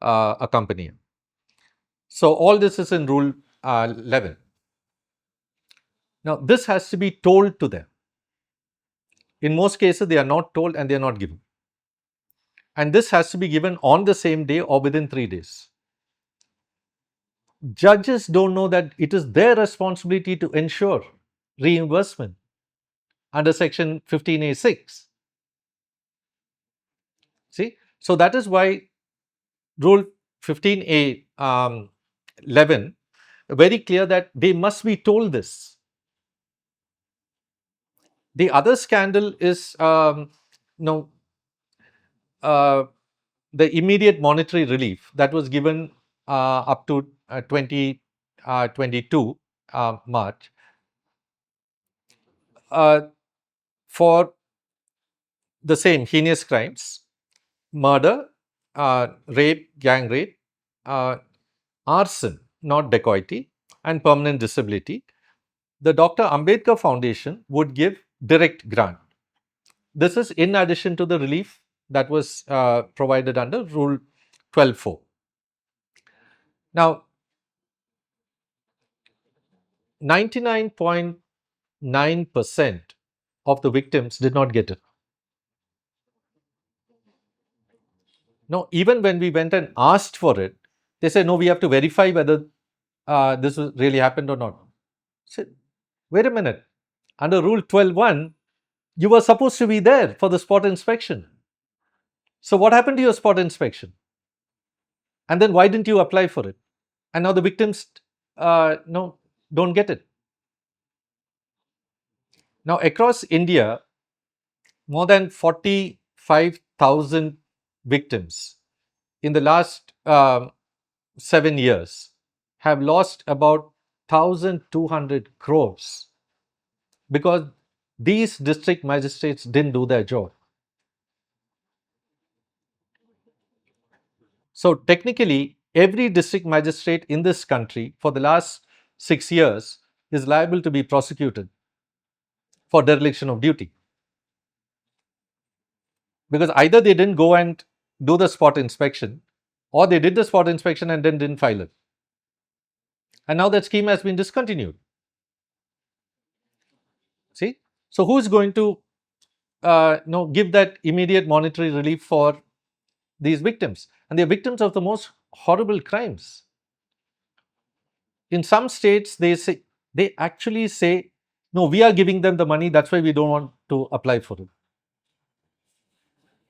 accompanier. So, all this is in Rule 11. Now, this has to be told to them. In most cases, they are not told and they are not given. And this has to be given on the same day or within 3 days. Judges don't know that it is their responsibility to ensure reimbursement under section 15A6. See, so that is why Rule 15A 11 very clear that they must be told this. The other scandal is no, uh, the immediate monetary relief that was given up to 2022 March uh, for the same heinous crimes: murder, rape, gang rape, uh, arson, not dacoity, and permanent disability. The Dr. Ambedkar Foundation would give direct grant. This is in addition to the relief that was provided under Rule 12.4. Now, 99.9% of the victims did not get it. No, even when we went and asked for it, they said, no, we have to verify whether this really happened or not. I said, wait a minute. Under Rule 12.1, you were supposed to be there for the spot inspection. So, what happened to your spot inspection? And then why didn't you apply for it? And now the victims no, don't get it. Now, across India, more than 45,000 victims in the last 7 years have lost about 1,200 crores because these district magistrates didn't do their job. So, technically, every district magistrate in this country for the last 6 years is liable to be prosecuted for dereliction of duty. Because either they didn't go and do the spot inspection, or they did the spot inspection and then didn't file it. And now that scheme has been discontinued. See? So, who is going to give that immediate monetary relief for these victims? And they are victims of the most horrible crimes. In some states, they actually say, no, we are giving them the money, that's why we don't want to apply for it.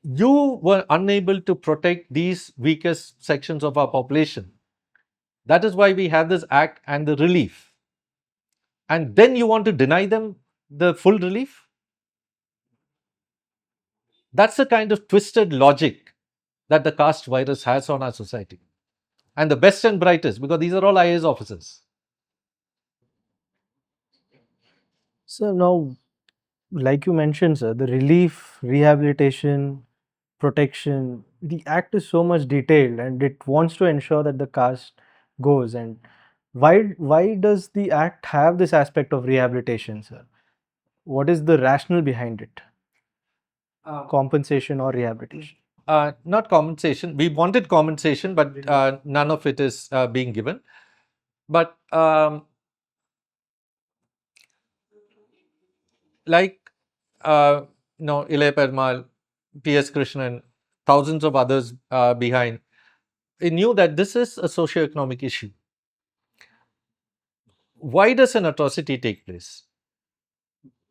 You were unable to protect these weakest sections of our population. That is why we have this act and the relief. And then you want to deny them the full relief? That's the kind of twisted logic that the caste virus has on our society. And the best and brightest, because these are all IAS officers. So now, like you mentioned, sir, the relief, rehabilitation, protection, the act is so much detailed and it wants to ensure that the caste goes. And why does the act have this aspect of rehabilitation, sir? What is the rationale behind it? Compensation or rehabilitation? Not compensation. We wanted compensation, but none of it is being given. But like Ilay Permal, P.S. Krishnan, thousands of others behind, they knew that this is a socio-economic issue. Why does an atrocity take place?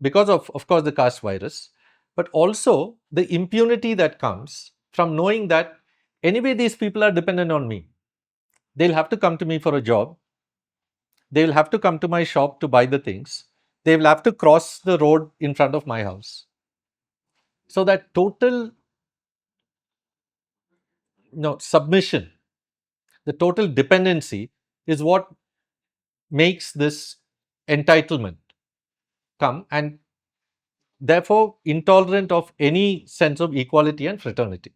Because of course, the caste virus, but also the impunity that comes from knowing that anyway these people are dependent on me. They'll have to come to me for a job. They will have to come to my shop to buy the things. They will have to cross the road in front of my house. So that total submission, the total dependency is what makes this entitlement come, and therefore intolerant of any sense of equality and fraternity.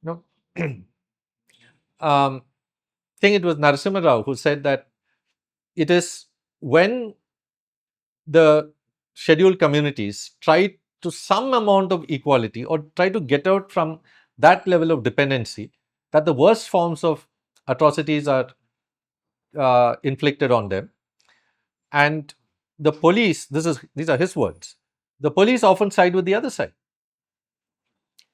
No, think it was Narasimha Rao who said that it is when the scheduled communities try to some amount of equality or try to get out from that level of dependency that the worst forms of atrocities are inflicted on them. And the police, these are his words, the police often side with the other side.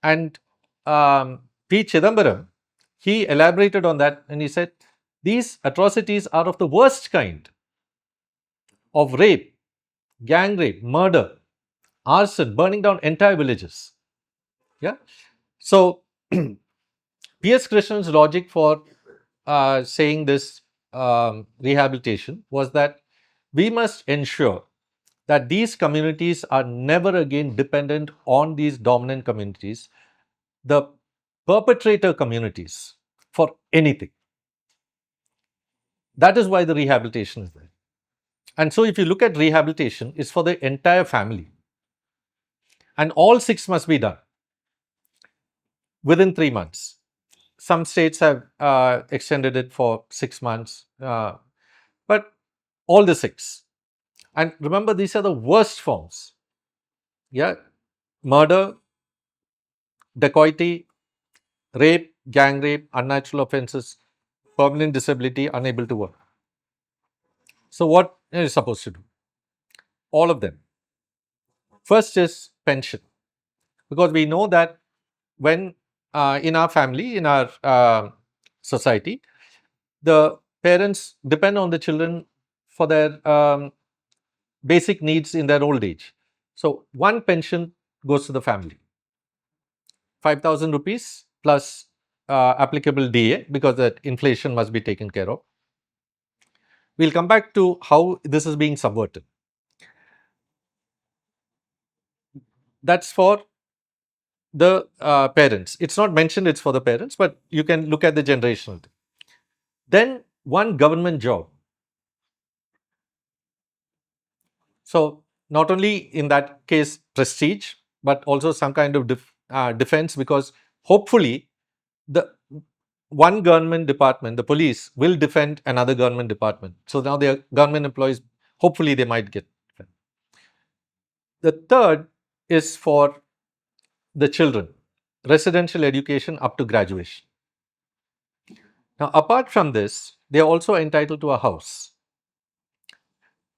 And P. Chidambaram, he elaborated on that and he said, these atrocities are of the worst kind of rape, gang rape, murder, arson, burning down entire villages. Yeah. So, P.S. Krishnan's logic for saying this rehabilitation was that we must ensure that these communities are never again dependent on these dominant communities, the perpetrator communities, for anything. That is why the rehabilitation is there. And so if you look at rehabilitation, it's for the entire family. And all 6 must be done within 3 months. Some states have extended it for 6 months, but all the 6. And remember, these are the worst forms. Yeah, murder, dacoity, rape, gang rape, unnatural offences, permanent disability, unable to work. So what are you supposed to do? All of them. First is pension, because we know that when in our family, in our society, the parents depend on the children for their basic needs in their old age. So one pension goes to the family, 5,000 rupees plus applicable DA, because that inflation must be taken care of. We'll come back to how this is being subverted. That's for the parents. It's not mentioned it's for the parents, but you can look at the generational thing. Then one government job. So not only in that case prestige, but also some kind of defense, because hopefully the one government department, the police, will defend another government department. So now they are government employees, hopefully they might get defended. The third is for the children, residential education up to graduation. Now, apart from this, they are also entitled to a house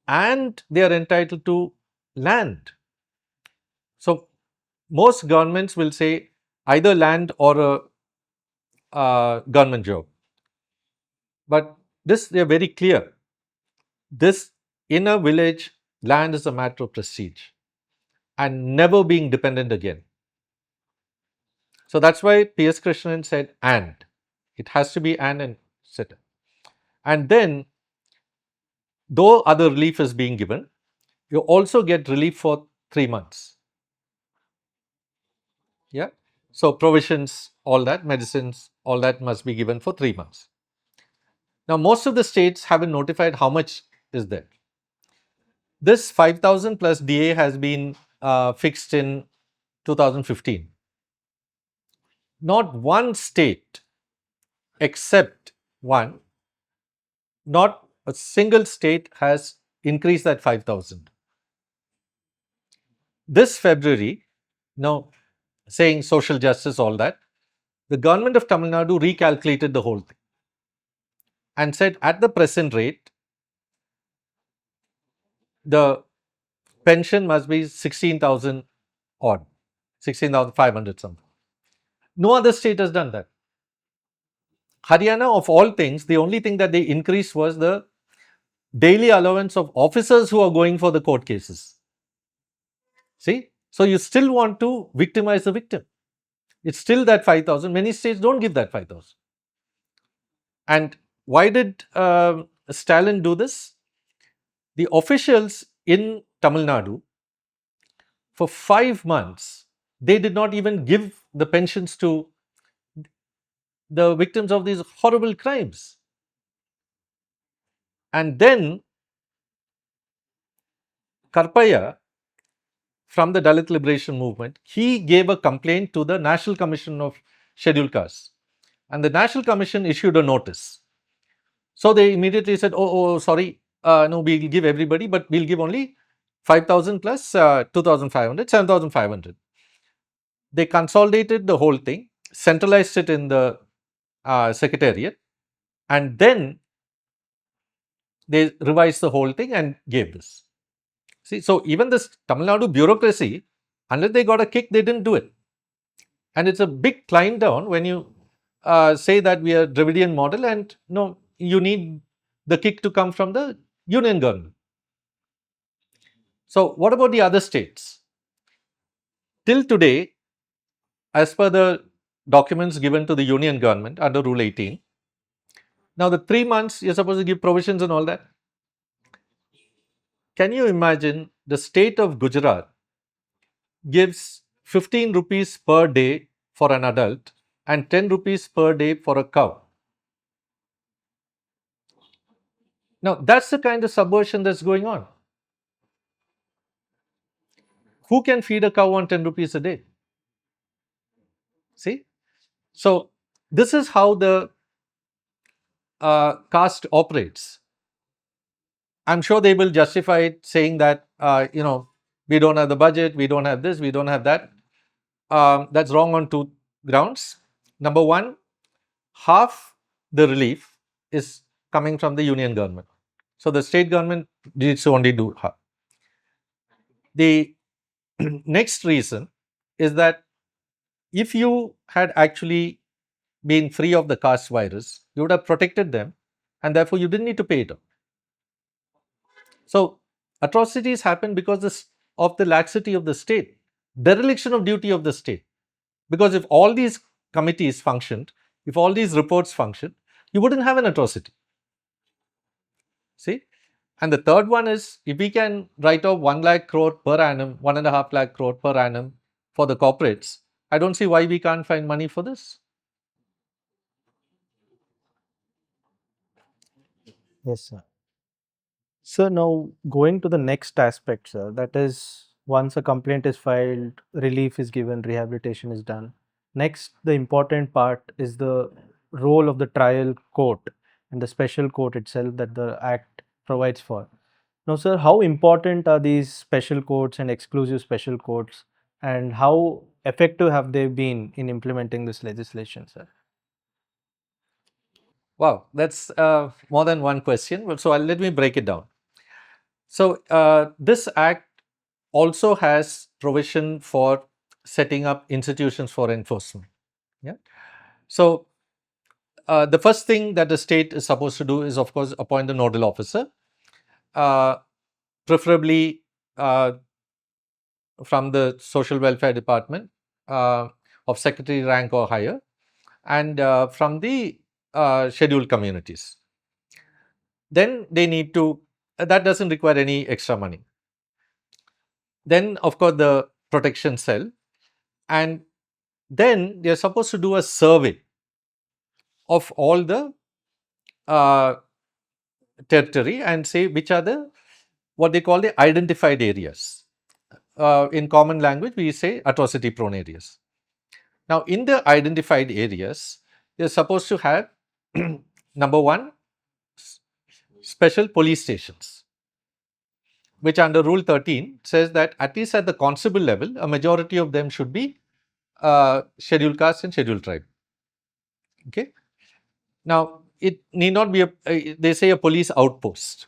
and they are entitled to land. So, most governments will say either land or a government job. But this, they are very clear. This, in a village, land is a matter of prestige and never being dependent again. So that's why P.S. Krishnan said and. It has to be and set. And then, though other relief is being given, you also get relief for 3 months. Yeah. So provisions, all that, medicines, all that must be given for 3 months. Now, most of the states haven't notified how much is there. This 5,000 plus DA has been fixed in 2015. Not one state except one, not a single state has increased that 5,000. This February, now saying social justice, all that, the government of Tamil Nadu recalculated the whole thing and said at the present rate, the pension must be 16,000 odd, 16,500 something. No other state has done that. Haryana, of all things, the only thing that they increased was the daily allowance of officers who are going for the court cases. See? So, you still want to victimize the victim. It's still that 5,000. Many states don't give that 5,000. And why did Stalin do this? The officials in Tamil Nadu, for 5 months, they did not even give the pensions to the victims of these horrible crimes. And then Karpaya, from the Dalit Liberation Movement, he gave a complaint to the National Commission of Scheduled Castes. And the National Commission issued a notice. So they immediately said, oh sorry, no, we'll give everybody, but we'll give only 5,000 plus 2,500, 7,500. They consolidated the whole thing, centralized it in the secretariat, and then they revised the whole thing and gave this. See, so even this Tamil Nadu bureaucracy, unless they got a kick, they didn't do it. And it's a big climb down when you say that we are Dravidian model, and no, you need the kick to come from the union government. So what about the other states? Till today, as per the documents given to the union government under Rule 18, now the 3 months you're supposed to give provisions and all that. Can you imagine the state of Gujarat gives 15 rupees per day for an adult and 10 rupees per day for a cow? Now, that's the kind of subversion that's going on. Who can feed a cow on 10 rupees a day? See? So, this is how the caste operates. I'm sure they will justify it saying that, we don't have the budget, we don't have this, we don't have that. That's wrong on two grounds. Number one, half the relief is coming from the union government. So the state government needs to only do half. The next reason is that if you had actually been free of the caste virus, you would have protected them and therefore you didn't need to pay it off. So atrocities happen because of the laxity of the state, dereliction of duty of the state. Because if all these committees functioned, if all these reports functioned, you wouldn't have an atrocity. See? And the third one is, if we can write off 1 lakh crore per annum, 1.5 lakh crore per annum for the corporates, I don't see why we can't find money for this. Yes, sir. So now going to the next aspect, sir, that is once a complaint is filed, relief is given, rehabilitation is done. Next, the important part is the role of the trial court and the special court itself that the Act provides for. Now, sir, how important are these special courts and exclusive special courts, and how effective have they been in implementing this legislation, sir? Wow, that's more than one question. Well, so let me break it down. So this act also has provision for setting up institutions for enforcement. Yeah. So the first thing that the state is supposed to do is, of course, appoint a nodal officer, uh, preferably from the social welfare department of secretary rank or higher, and from the scheduled communities. Then they need to, that doesn't require any extra money. Then, of course, the protection cell, and then they're supposed to do a survey of all the uh, territory and say which are the what they call the identified areas. In common language, we say atrocity prone areas. Now, in the identified areas, they're supposed to have number one, special police stations, which under Rule 13 says that at least at the constable level, a majority of them should be scheduled caste and scheduled tribe. Okay. Now, it need not be they say a police outpost.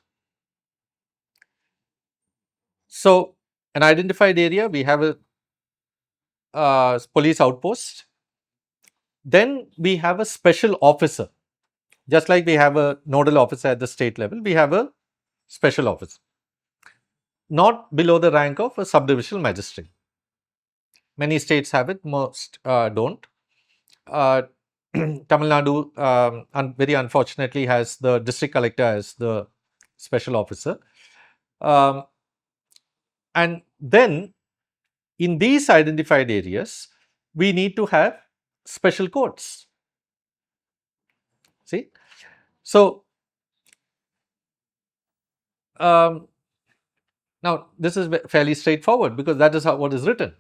So, an identified area, we have a police outpost. Then we have a special officer. Just like we have a nodal officer at the state level, we have a special officer, not below the rank of a subdivisional magistrate. Many states have it, most don't. Tamil Nadu, very unfortunately, has the district collector as the special officer. And then in these identified areas, we need to have special courts. See? So, now this is fairly straightforward because that is what is written.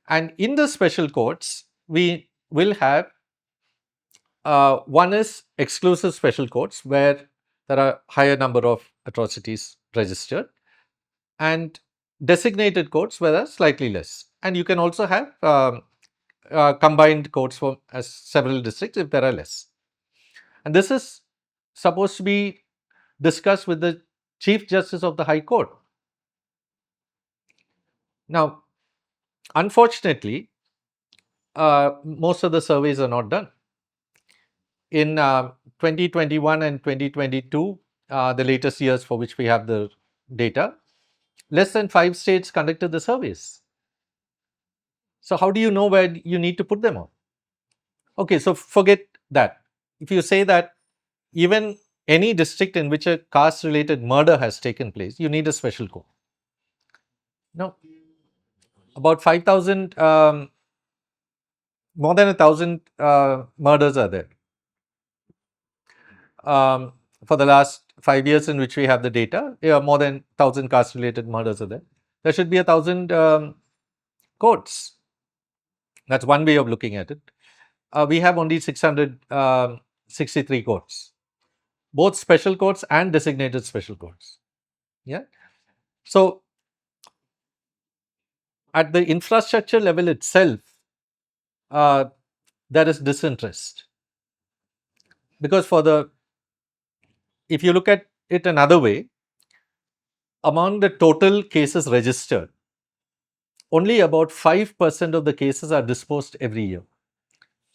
And in the special courts, we will have one is exclusive special courts where there are higher number of atrocities registered, and designated courts where there are slightly less. And you can also have combined courts for several districts if there are less. And this is supposed to be discussed with the Chief Justice of the High Court. Now, unfortunately, most of the surveys are not done. In 2021 and 2022, the latest years for which we have the data, less than 5 states conducted the surveys. So, how do you know where you need to put them on? Okay, so forget that. If you say that even any district in which a caste related murder has taken place, you need a special court. Now, about 5,000, more than 1,000 murders are there. For the last 5 years in which we have the data, more than 1,000 caste related murders are there. There should be 1,000 courts. That's one way of looking at it. We have only 663 courts, both special courts and designated special courts. Yeah. So, at the infrastructure level itself, there is disinterest. Because if you look at it another way, among the total cases registered, only about 5% of the cases are disposed every year.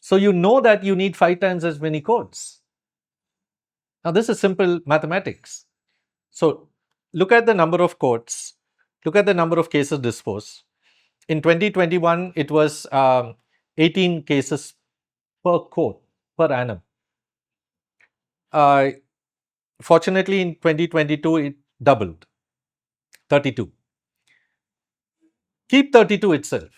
So, you know that you need 5 times as many courts. Now, this is simple mathematics. So, look at the number of courts, look at the number of cases disposed. In 2021, it was 18 cases per court per annum. Fortunately, in 2022, it doubled, 32. Keep 32 itself.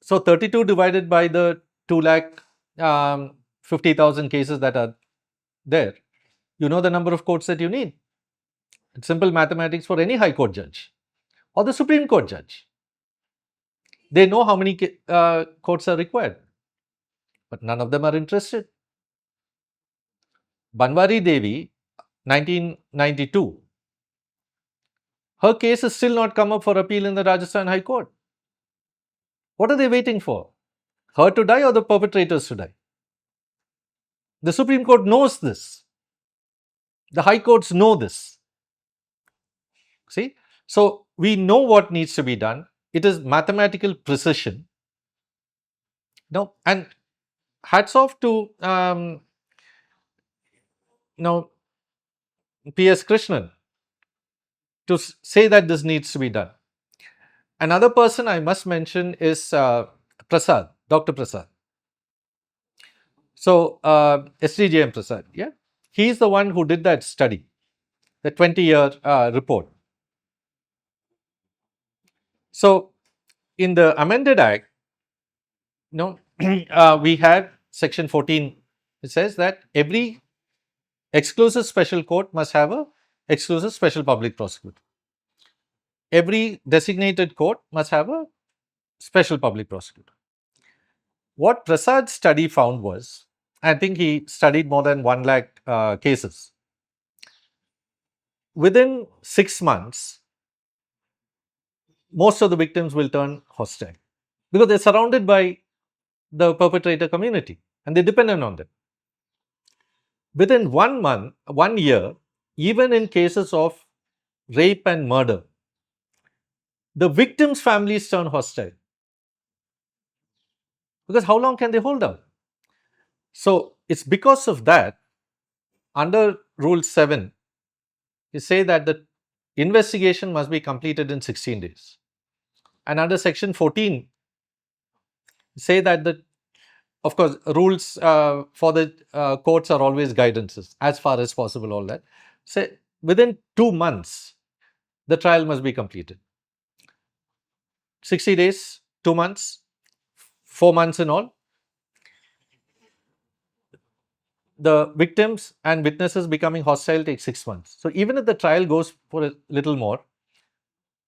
So, 32 divided by the 2,50,000 cases that are there, you know the number of courts that you need. It's simple mathematics for any High Court judge or the Supreme Court judge. They know how many courts are required, but none of them are interested. Banwari Devi, 1992, her case is still not come up for appeal in the Rajasthan High Court. What are they waiting for? Her to die or the perpetrators to die? The Supreme Court knows this. The High Courts know this. See? So, we know what needs to be done. It is mathematical precision. No, and hats off to P.S. Krishnan to say that this needs to be done. Another person I must mention is Prasad, Dr. Prasad. So, SDJM Prasad, yeah, he is the one who did that study, the 20-year report. So, in the amended act, we had section 14. It says that every exclusive special court must have a exclusive special public prosecutor. Every designated court must have a special public prosecutor. What Prasad's study found was, I think he studied more than 1 lakh cases. Within 6 months, most of the victims will turn hostile because they're surrounded by the perpetrator community and they're dependent on them. Within 1 month, 1 year, even in cases of rape and murder, the victims' families turn hostile. Because how long can they hold out? So, it's because of that, under Rule 7, you say that the investigation must be completed in 16 days. And under Section 14, say that of course, rules for the courts are always guidances as far as possible, all that. Say within 2 months, the trial must be completed. 60 days, 2 months, 4 months in all. The victims and witnesses becoming hostile take 6 months. So, even if the trial goes for a little more,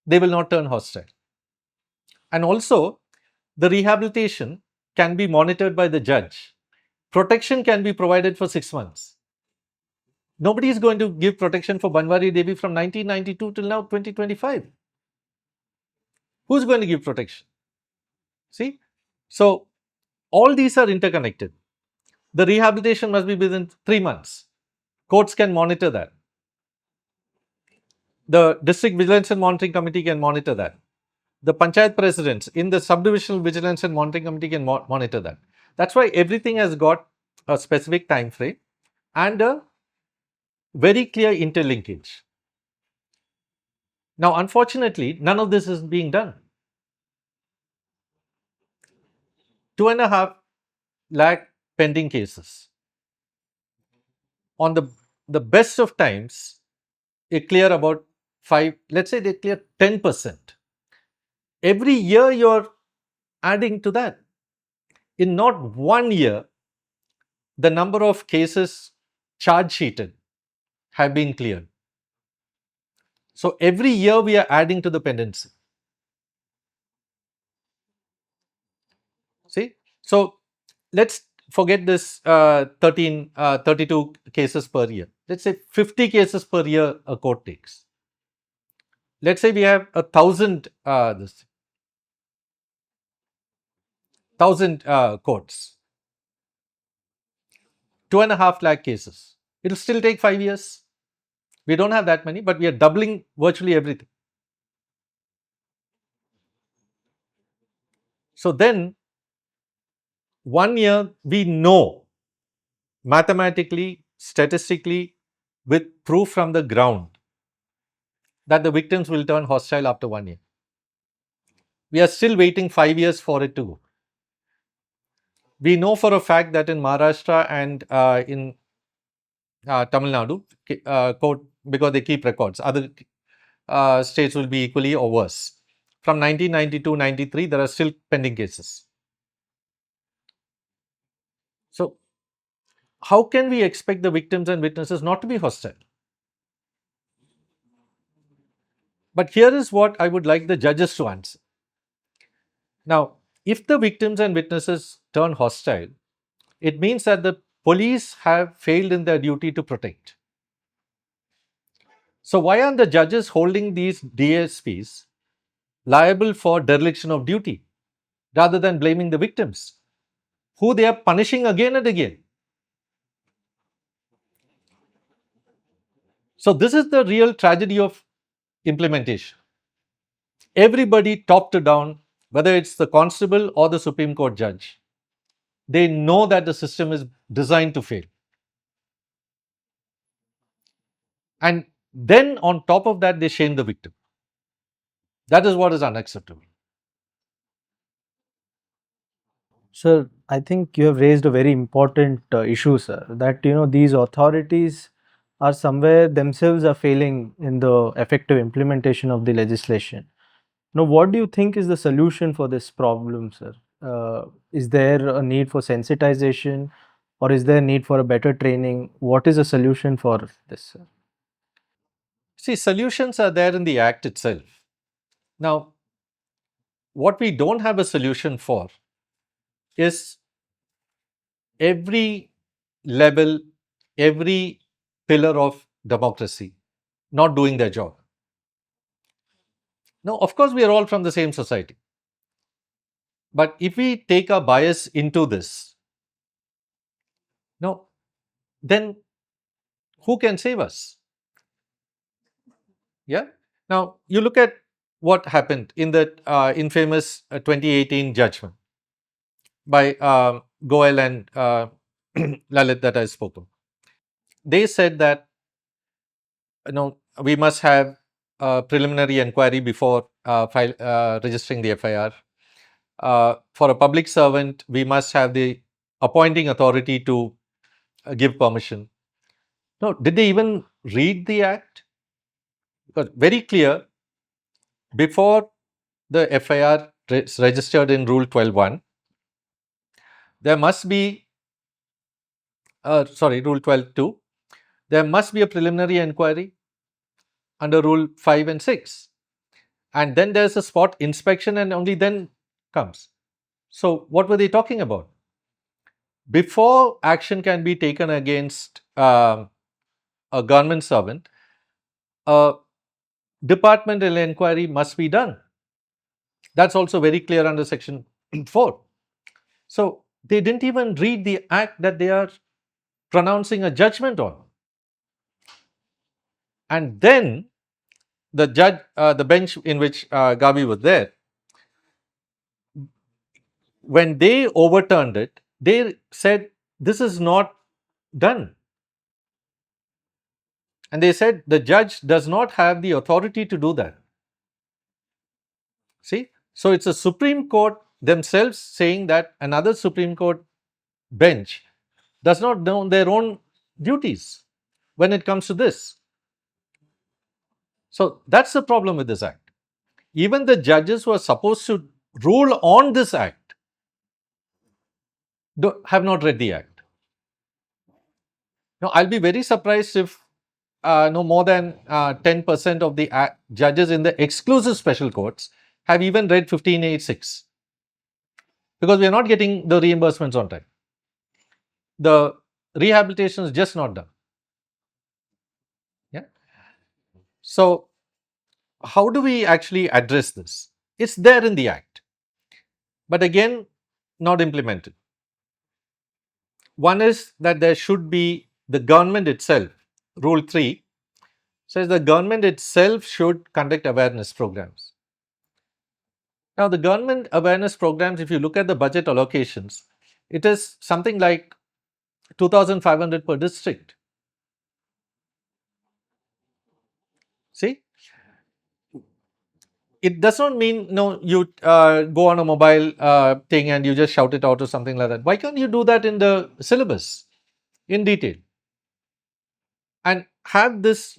they will not turn hostile. And also, the rehabilitation can be monitored by the judge. Protection can be provided for 6 months. Nobody is going to give protection for Banwari Devi from 1992 till now 2025. Who's going to give protection? See? So, all these are interconnected. The rehabilitation must be within 3 months. Courts can monitor that. The District Vigilance and Monitoring Committee can monitor that. The Panchayat presidents in the Subdivisional Vigilance and Monitoring Committee can monitor that. That's why everything has got a specific time frame and a very clear interlinkage. Now, unfortunately, none of this is being done. 2.5 lakh pending cases. On the the best of times, they clear about 5, let's say they clear 10%. Every year you're adding to that. In not 1 year, the number of cases charge sheeted have been cleared. So every year we are adding to the pendency. See? So let's forget this 32 cases per year. Let's say 50 cases per year a court takes. Let's say we have 1,000 courts, 2.5 lakh cases. It'll still take 5 years. We don't have that many, but we are doubling virtually everything. So then 1 year we know mathematically, statistically, with proof from the ground that the victims will turn hostile after 1 year. We are still waiting 5 years for it to go. We know for a fact that in Maharashtra and in Tamil Nadu, court, because they keep records, other states will be equally or worse. From 1992-93, there are still pending cases. So, how can we expect the victims and witnesses not to be hostile? But here is what I would like the judges to answer. Now, if the victims and witnesses turn hostile, it means that the police have failed in their duty to protect. So, why aren't the judges holding these DSPs liable for dereliction of duty rather than blaming the victims, who they are punishing again and again? So, this is the real tragedy of implementation. Everybody, top to down, whether it's the constable or the Supreme Court judge, they know that the system is designed to fail. And then on top of that, they shame the victim. That is what is unacceptable. Sir, I think you have raised a very important issue, sir, that these authorities are somewhere themselves are failing in the effective implementation of the legislation. Now, what do you think is the solution for this problem, sir? Is there a need for sensitization, or is there a need for a better training? What is a solution for this, sir? See, solutions are there in the Act itself. Now, what we don't have a solution for is every level, every pillar of democracy not doing their job. Now, of course, we are all from the same society. But if we take our bias into this, no, then who can save us? Yeah. Now, you look at what happened in the infamous 2018 judgment by Goel and Lalit that I spoke of. They said that we must have a preliminary inquiry before registering the FIR. For a public servant, we must have the appointing authority to give permission. No, did they even read the Act? Because very clear, before the FIR is registered in Rule 12.1, there must be, Rule 12.2, there must be a preliminary inquiry under Rule 5 and 6. And then there's a spot inspection and only then comes. So, what were they talking about? Before action can be taken against a government servant, a departmental inquiry must be done. That's also very clear under Section 4. So, they didn't even read the Act that they are pronouncing a judgment on. And then the judge, the bench in which Gavi was there, when they overturned it, they said this is not done. And they said the judge does not have the authority to do that. See? So, it's a Supreme Court themselves saying that another Supreme Court bench does not know their own duties. when it comes to this. So that's the problem with this act. Even the judges who are supposed to rule on this act have not read the act. Now, I'll be very surprised if no more than 10% of the judges in the exclusive special courts have even read 1586, because we are not getting the reimbursements on time. The rehabilitation is just not done. Yeah. So, how do we actually address this? It's there in the act, but again, not implemented. One is that there should be the government itself. Rule 3 says the government itself should conduct awareness programs. Now, the government awareness programs, if you look at the budget allocations, it is something like 2,500 per district. See, it does not mean you go on a mobile thing and you just shout it out or something like that. Why can't you do that in the syllabus in detail and have this?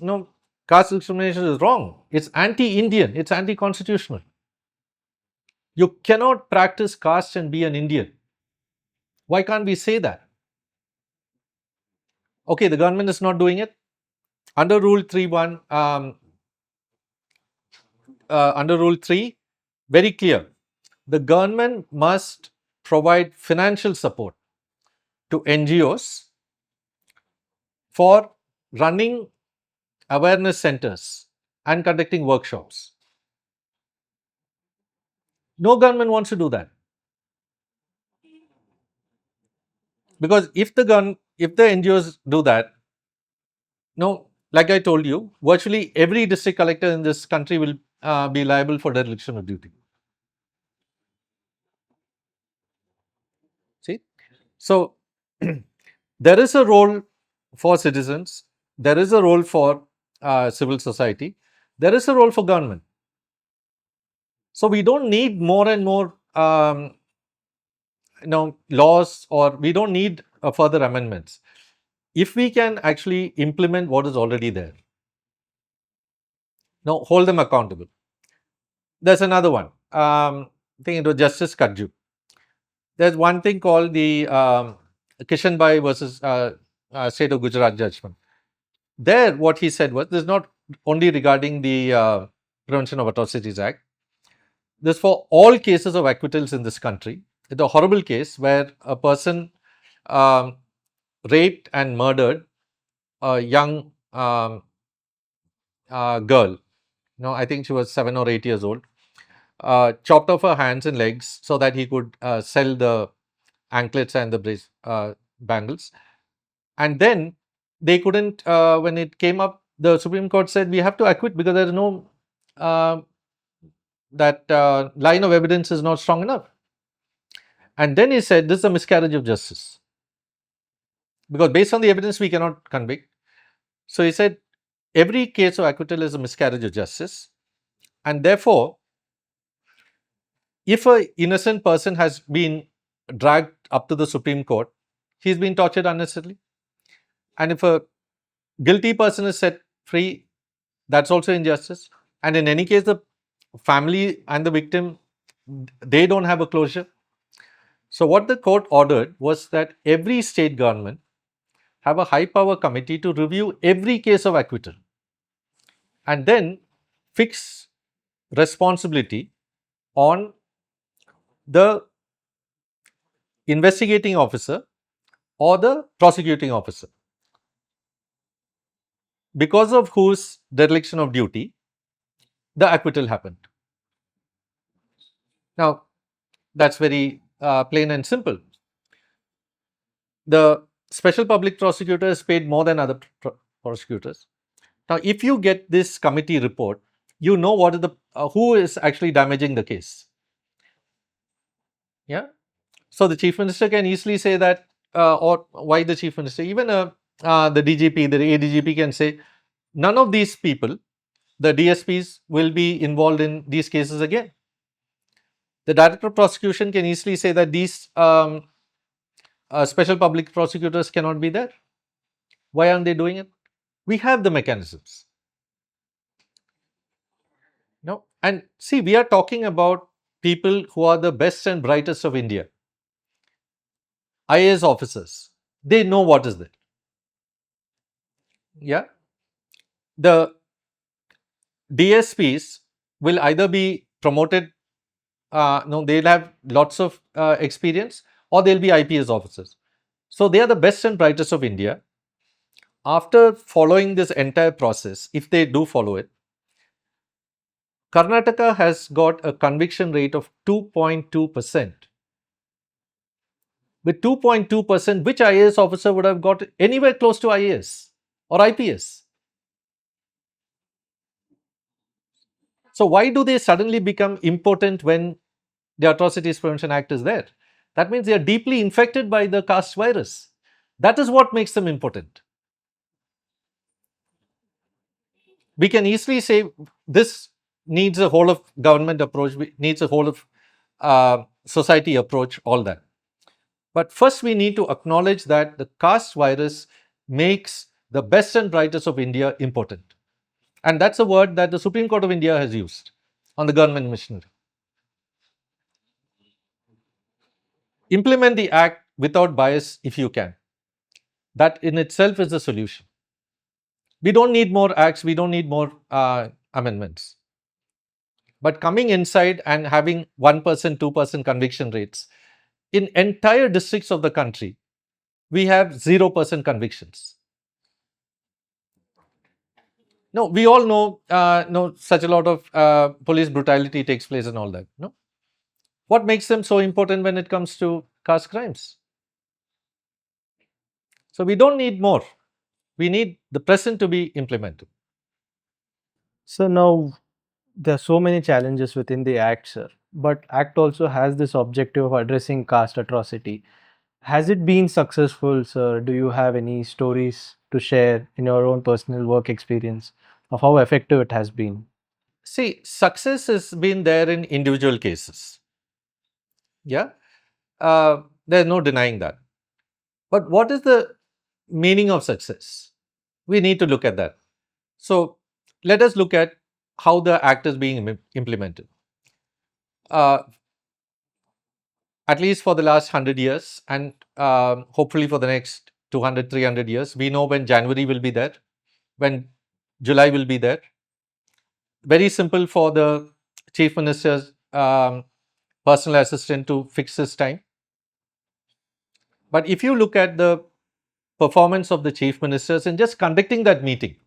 Caste discrimination is wrong. It's anti-Indian. It's anti-constitutional. You cannot practice caste and be an Indian. Why can't we say that? Okay, the government is not doing it. Under Rule 3.1, under Rule 3, very clear. The government must provide financial support to NGOs for running awareness centers and conducting workshops. No government wants to do that. Because if the NGOs do that, like I told you, virtually every district collector in this country will be liable for dereliction of duty. See? So, there is a role for citizens, there is a role for civil society, there is a role for government. So, we don't need more and more laws, or we don't need further amendments. If we can actually implement what is already there, now hold them accountable. There's another one. I think it was Justice Kadju. There's one thing called the Kishanbai versus State of Gujarat judgment. There, what he said was, this is not only regarding the Prevention of Atrocities Act. This is for all cases of acquittals in this country. It's a horrible case where a person raped and murdered a young girl. I think she was 7 or 8 years old. Chopped off her hands and legs so that he could sell the anklets and the bangles. And then they couldn't, when it came up, the Supreme Court said we have to acquit because there is no, that line of evidence is not strong enough. And then he said this is a miscarriage of justice, because based on the evidence we cannot convict. So he said every case of acquittal is a miscarriage of justice, and therefore if an innocent person has been dragged up to the Supreme Court, he's been tortured unnecessarily. And if a guilty person is set free, that's also injustice. And in any case, the family and the victim, they don't have a closure. So what the court ordered was that every state government have a high power committee to review every case of acquittal and then fix responsibility on the investigating officer or the prosecuting officer, because of whose dereliction of duty the acquittal happened. Now, that's very plain and simple. The special public prosecutor is paid more than other prosecutors. Now, if you get this committee report, you know what is the who is actually damaging the case. Yeah. So the chief minister can easily say that, or why the chief minister? Even the DGP, the ADGP can say, none of these people, the DSPs, will be involved in these cases again. The director of prosecution can easily say that these special public prosecutors cannot be there. Why aren't they doing it? We have the mechanisms. No, and see, we are talking about people who are the best and brightest of India. IAS officers, they know what is there. Yeah, the DSPs will either be promoted, no, they'll have lots of experience, or they'll be IPS officers. So they are the best and brightest of India. After following this entire process, if they do follow it, Karnataka has got a conviction rate of 2.2%. With 2.2%, which IAS officer would have got anywhere close to IAS or IPS? So why do they suddenly become impotent when the Atrocities Prevention Act is there? That means they are deeply infected by the caste virus. That is what makes them impotent. We can easily say this needs a whole of government approach, needs a whole of society approach, all that. But first we need to acknowledge that the caste virus makes the best and brightest of India impotent. And that's a word that the Supreme Court of India has used on the government machinery. Implement the act without bias if you can. That in itself is the solution. We don't need more acts, we don't need more amendments. But coming inside and having 1%, 2% conviction rates, in entire districts of the country, we have 0% convictions. No, we all know such a lot of police brutality takes place and all that. No, what makes them so important when it comes to caste crimes? So we don't need more. We need the present to be implemented. So now there are so many challenges within the Act, sir. But Act also has this objective of addressing caste atrocity. Has it been successful, sir? Do you have any stories to share in your own personal work experience of how effective it has been? See, success has been there in individual cases. Yeah, there's no denying that. But what is the meaning of success? We need to look at that. So let us look at how the act is being implemented. At least for the last 100 years and hopefully for the next 200, 300 years, we know when January will be there, when July will be there. Very simple for the Chief Minister's personal assistant to fix his time. But if you look at the performance of the Chief Ministers in just conducting that meeting,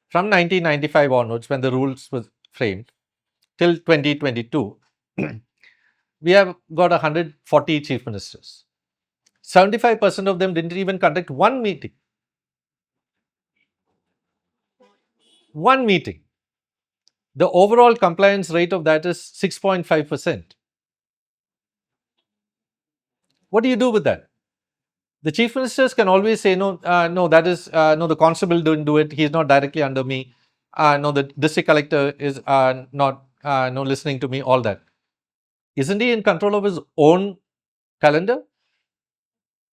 from 1995 onwards, when the rules were framed, till 2022, we have got 140 Chief Ministers. 75% of them didn't even conduct one meeting. One meeting. The overall compliance rate of that is 6.5%. What do you do with that? The Chief Ministers can always say, no, that is, no, the constable didn't do it. He's not directly under me. No, the district collector is not no listening to me, all that. Isn't he in control of his own calendar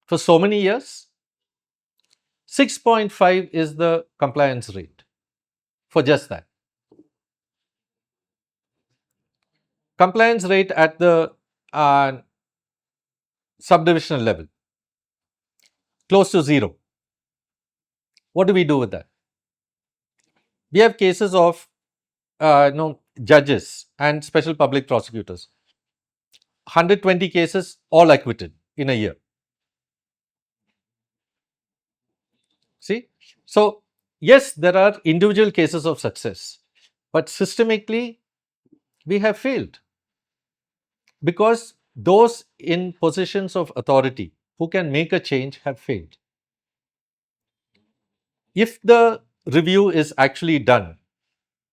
for so many years? 6.5 is the compliance rate for just that. Compliance rate at the subdivisional level, close to zero. What do we do with that? We have cases of judges and special public prosecutors. 120 cases, all acquitted in a year. See? So, yes, there are individual cases of success, but systemically, we have failed. Because those in positions of authority who can make a change have failed. If the review is actually done,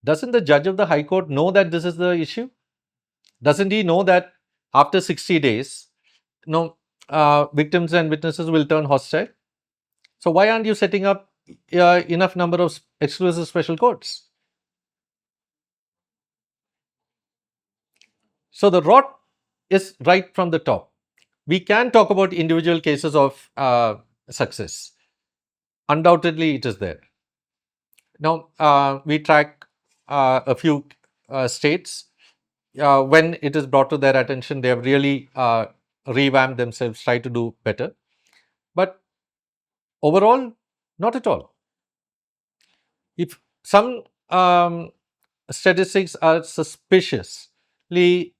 doesn't the judge of the High Court know that this is the issue? Doesn't he know that after 60 days, victims and witnesses will turn hostile? So why aren't you setting up enough number of exclusive special courts? So the rot is right from the top. We can talk about individual cases of success. undoubtedly it is there. Now, we track a few states. When it is brought to their attention, they have really revamped themselves, try to do better. But overall, not at all. If some statistics are suspiciously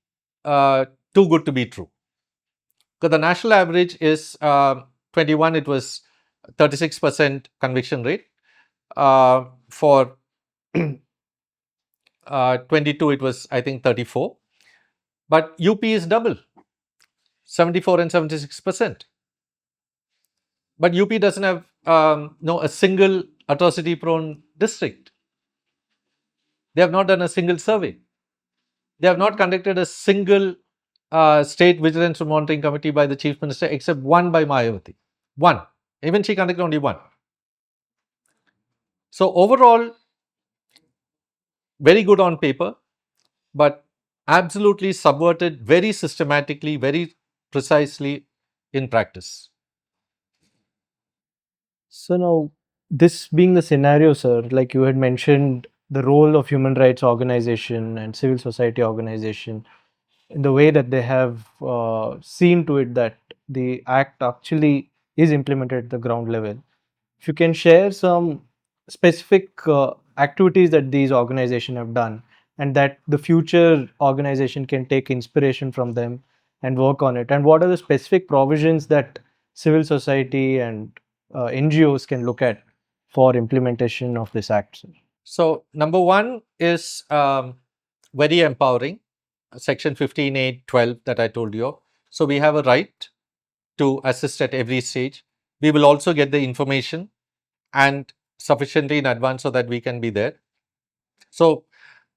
too good to be true, because the national average is 21, it was 36% conviction rate. For 22, it was, I think, 34. But UP is double, 74 and 76%. But UP doesn't have a single atrocity prone district. They have not done a single survey. They have not conducted a single state vigilance and monitoring committee by the chief minister, except one by Mayawati. One. Even she conducted only one. So overall, very good on paper, but absolutely subverted very systematically, very precisely in practice. So now, this being the scenario, sir, like you had mentioned, the role of human rights organization and civil society organization in the way that they have seen to it that the act actually is implemented at the ground level. If you can share some specific activities that these organizations have done and that the future organization can take inspiration from them and work on it, and what are the specific provisions that civil society and NGOs can look at for implementation of this act, sir? So, number one is very empowering, section 15(8)(12) that I told you of. So, we have a right to assist at every stage. We will also get the information and sufficiently in advance so that we can be there. So,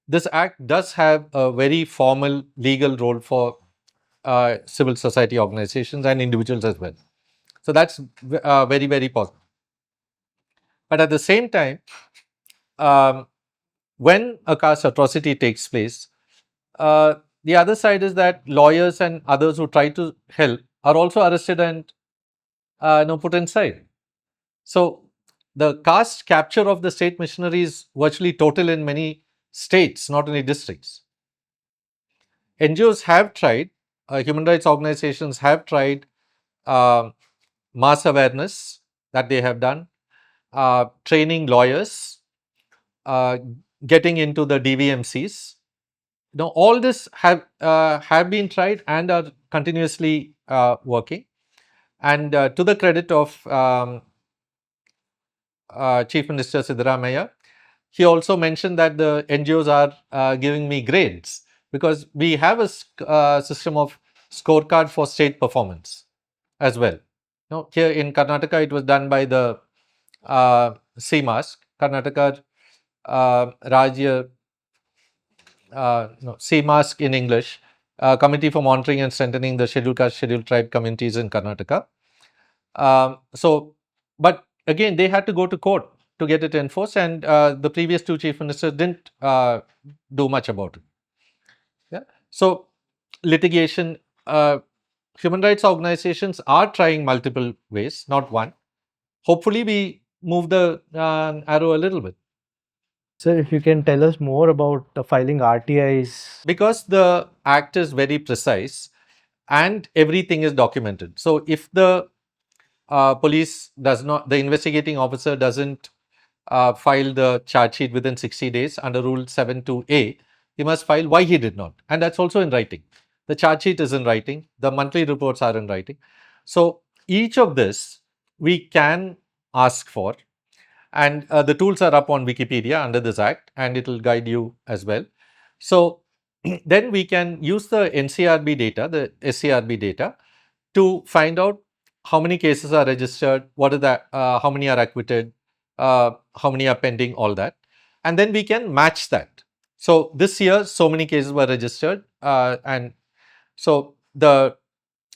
this act does have a very formal legal role for civil society organizations and individuals as well. So, that's very, very positive. But at the same time, when a caste atrocity takes place, the other side is that lawyers and others who try to help are also arrested and put inside. So, the caste capture of the state machinery is virtually total in many states, not only districts. NGOs have tried, human rights organizations have tried mass awareness that they have done, training lawyers, getting into the DVMCs. Now, all this have been tried and are continuously working. And to the credit of Chief Minister Siddaramaiah, he also mentioned that the NGOs are giving me grades because we have a system of scorecard for state performance as well. Now, here in Karnataka, it was done by the CMASC, Karnataka Rajya CMASC in English, Committee for Monitoring and Strengthening the Scheduled Caste, Scheduled Tribe Communities in Karnataka. But again, they had to go to court to get it enforced, and the previous two chief ministers didn't do much about it. Yeah. So, litigation, human rights organizations are trying multiple ways, not one. Hopefully, we move the arrow a little bit. Sir, if you can tell us more about filing RTIs. Because the act is very precise and everything is documented. So, if the police does not, the investigating officer doesn't file the charge sheet within 60 days under Rule 72A, he must file why he did not. And that's also in writing. The charge sheet is in writing, the monthly reports are in writing. So, each of this we can ask for, and the tools are up on Wikipedia under this act and it will guide you as well. So, then we can use the NCRB data, the SCRB data to find out how many cases are registered, what is that, how many are acquitted, how many are pending, all that. And then we can match that. So, this year so many cases were registered and so the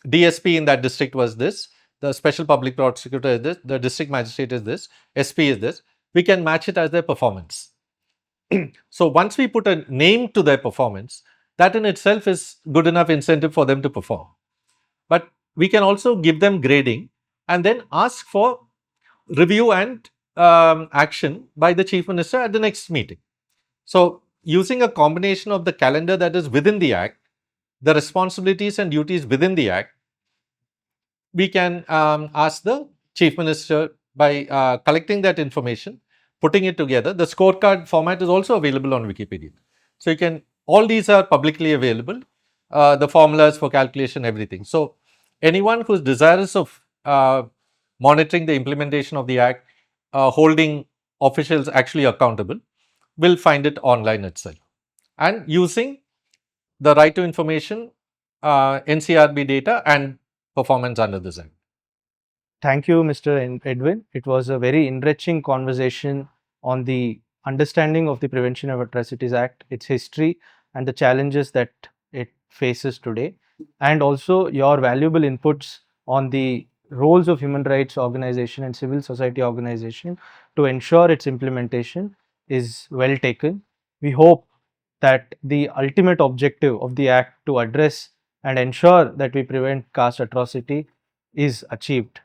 DSP in that district was this, the special public prosecutor is this, the district magistrate is this, SP is this. We can match it as their performance. So, once we put a name to their performance, that in itself is good enough incentive for them to perform. But we can also give them grading and then ask for review and action by the Chief Minister at the next meeting. So, using a combination of the calendar that is within the Act, the responsibilities and duties within the Act, we can ask the Chief Minister by collecting that information, putting it together. The scorecard format is also available on Wikipedia. So, you can, all these are publicly available, the formulas for calculation, everything. So, anyone who is desirous of monitoring the implementation of the Act, holding officials actually accountable, will find it online itself. And using the right to information, NCRB data and performance under this Act. Thank you, Mr. Edwin. It was a very enriching conversation on the understanding of the Prevention of Atrocities Act, its history, and the challenges that it faces today, and also your valuable inputs on the roles of human rights organization and civil society organization to ensure its implementation is well taken. We hope that the ultimate objective of the Act to address and ensure that we prevent caste atrocity is achieved.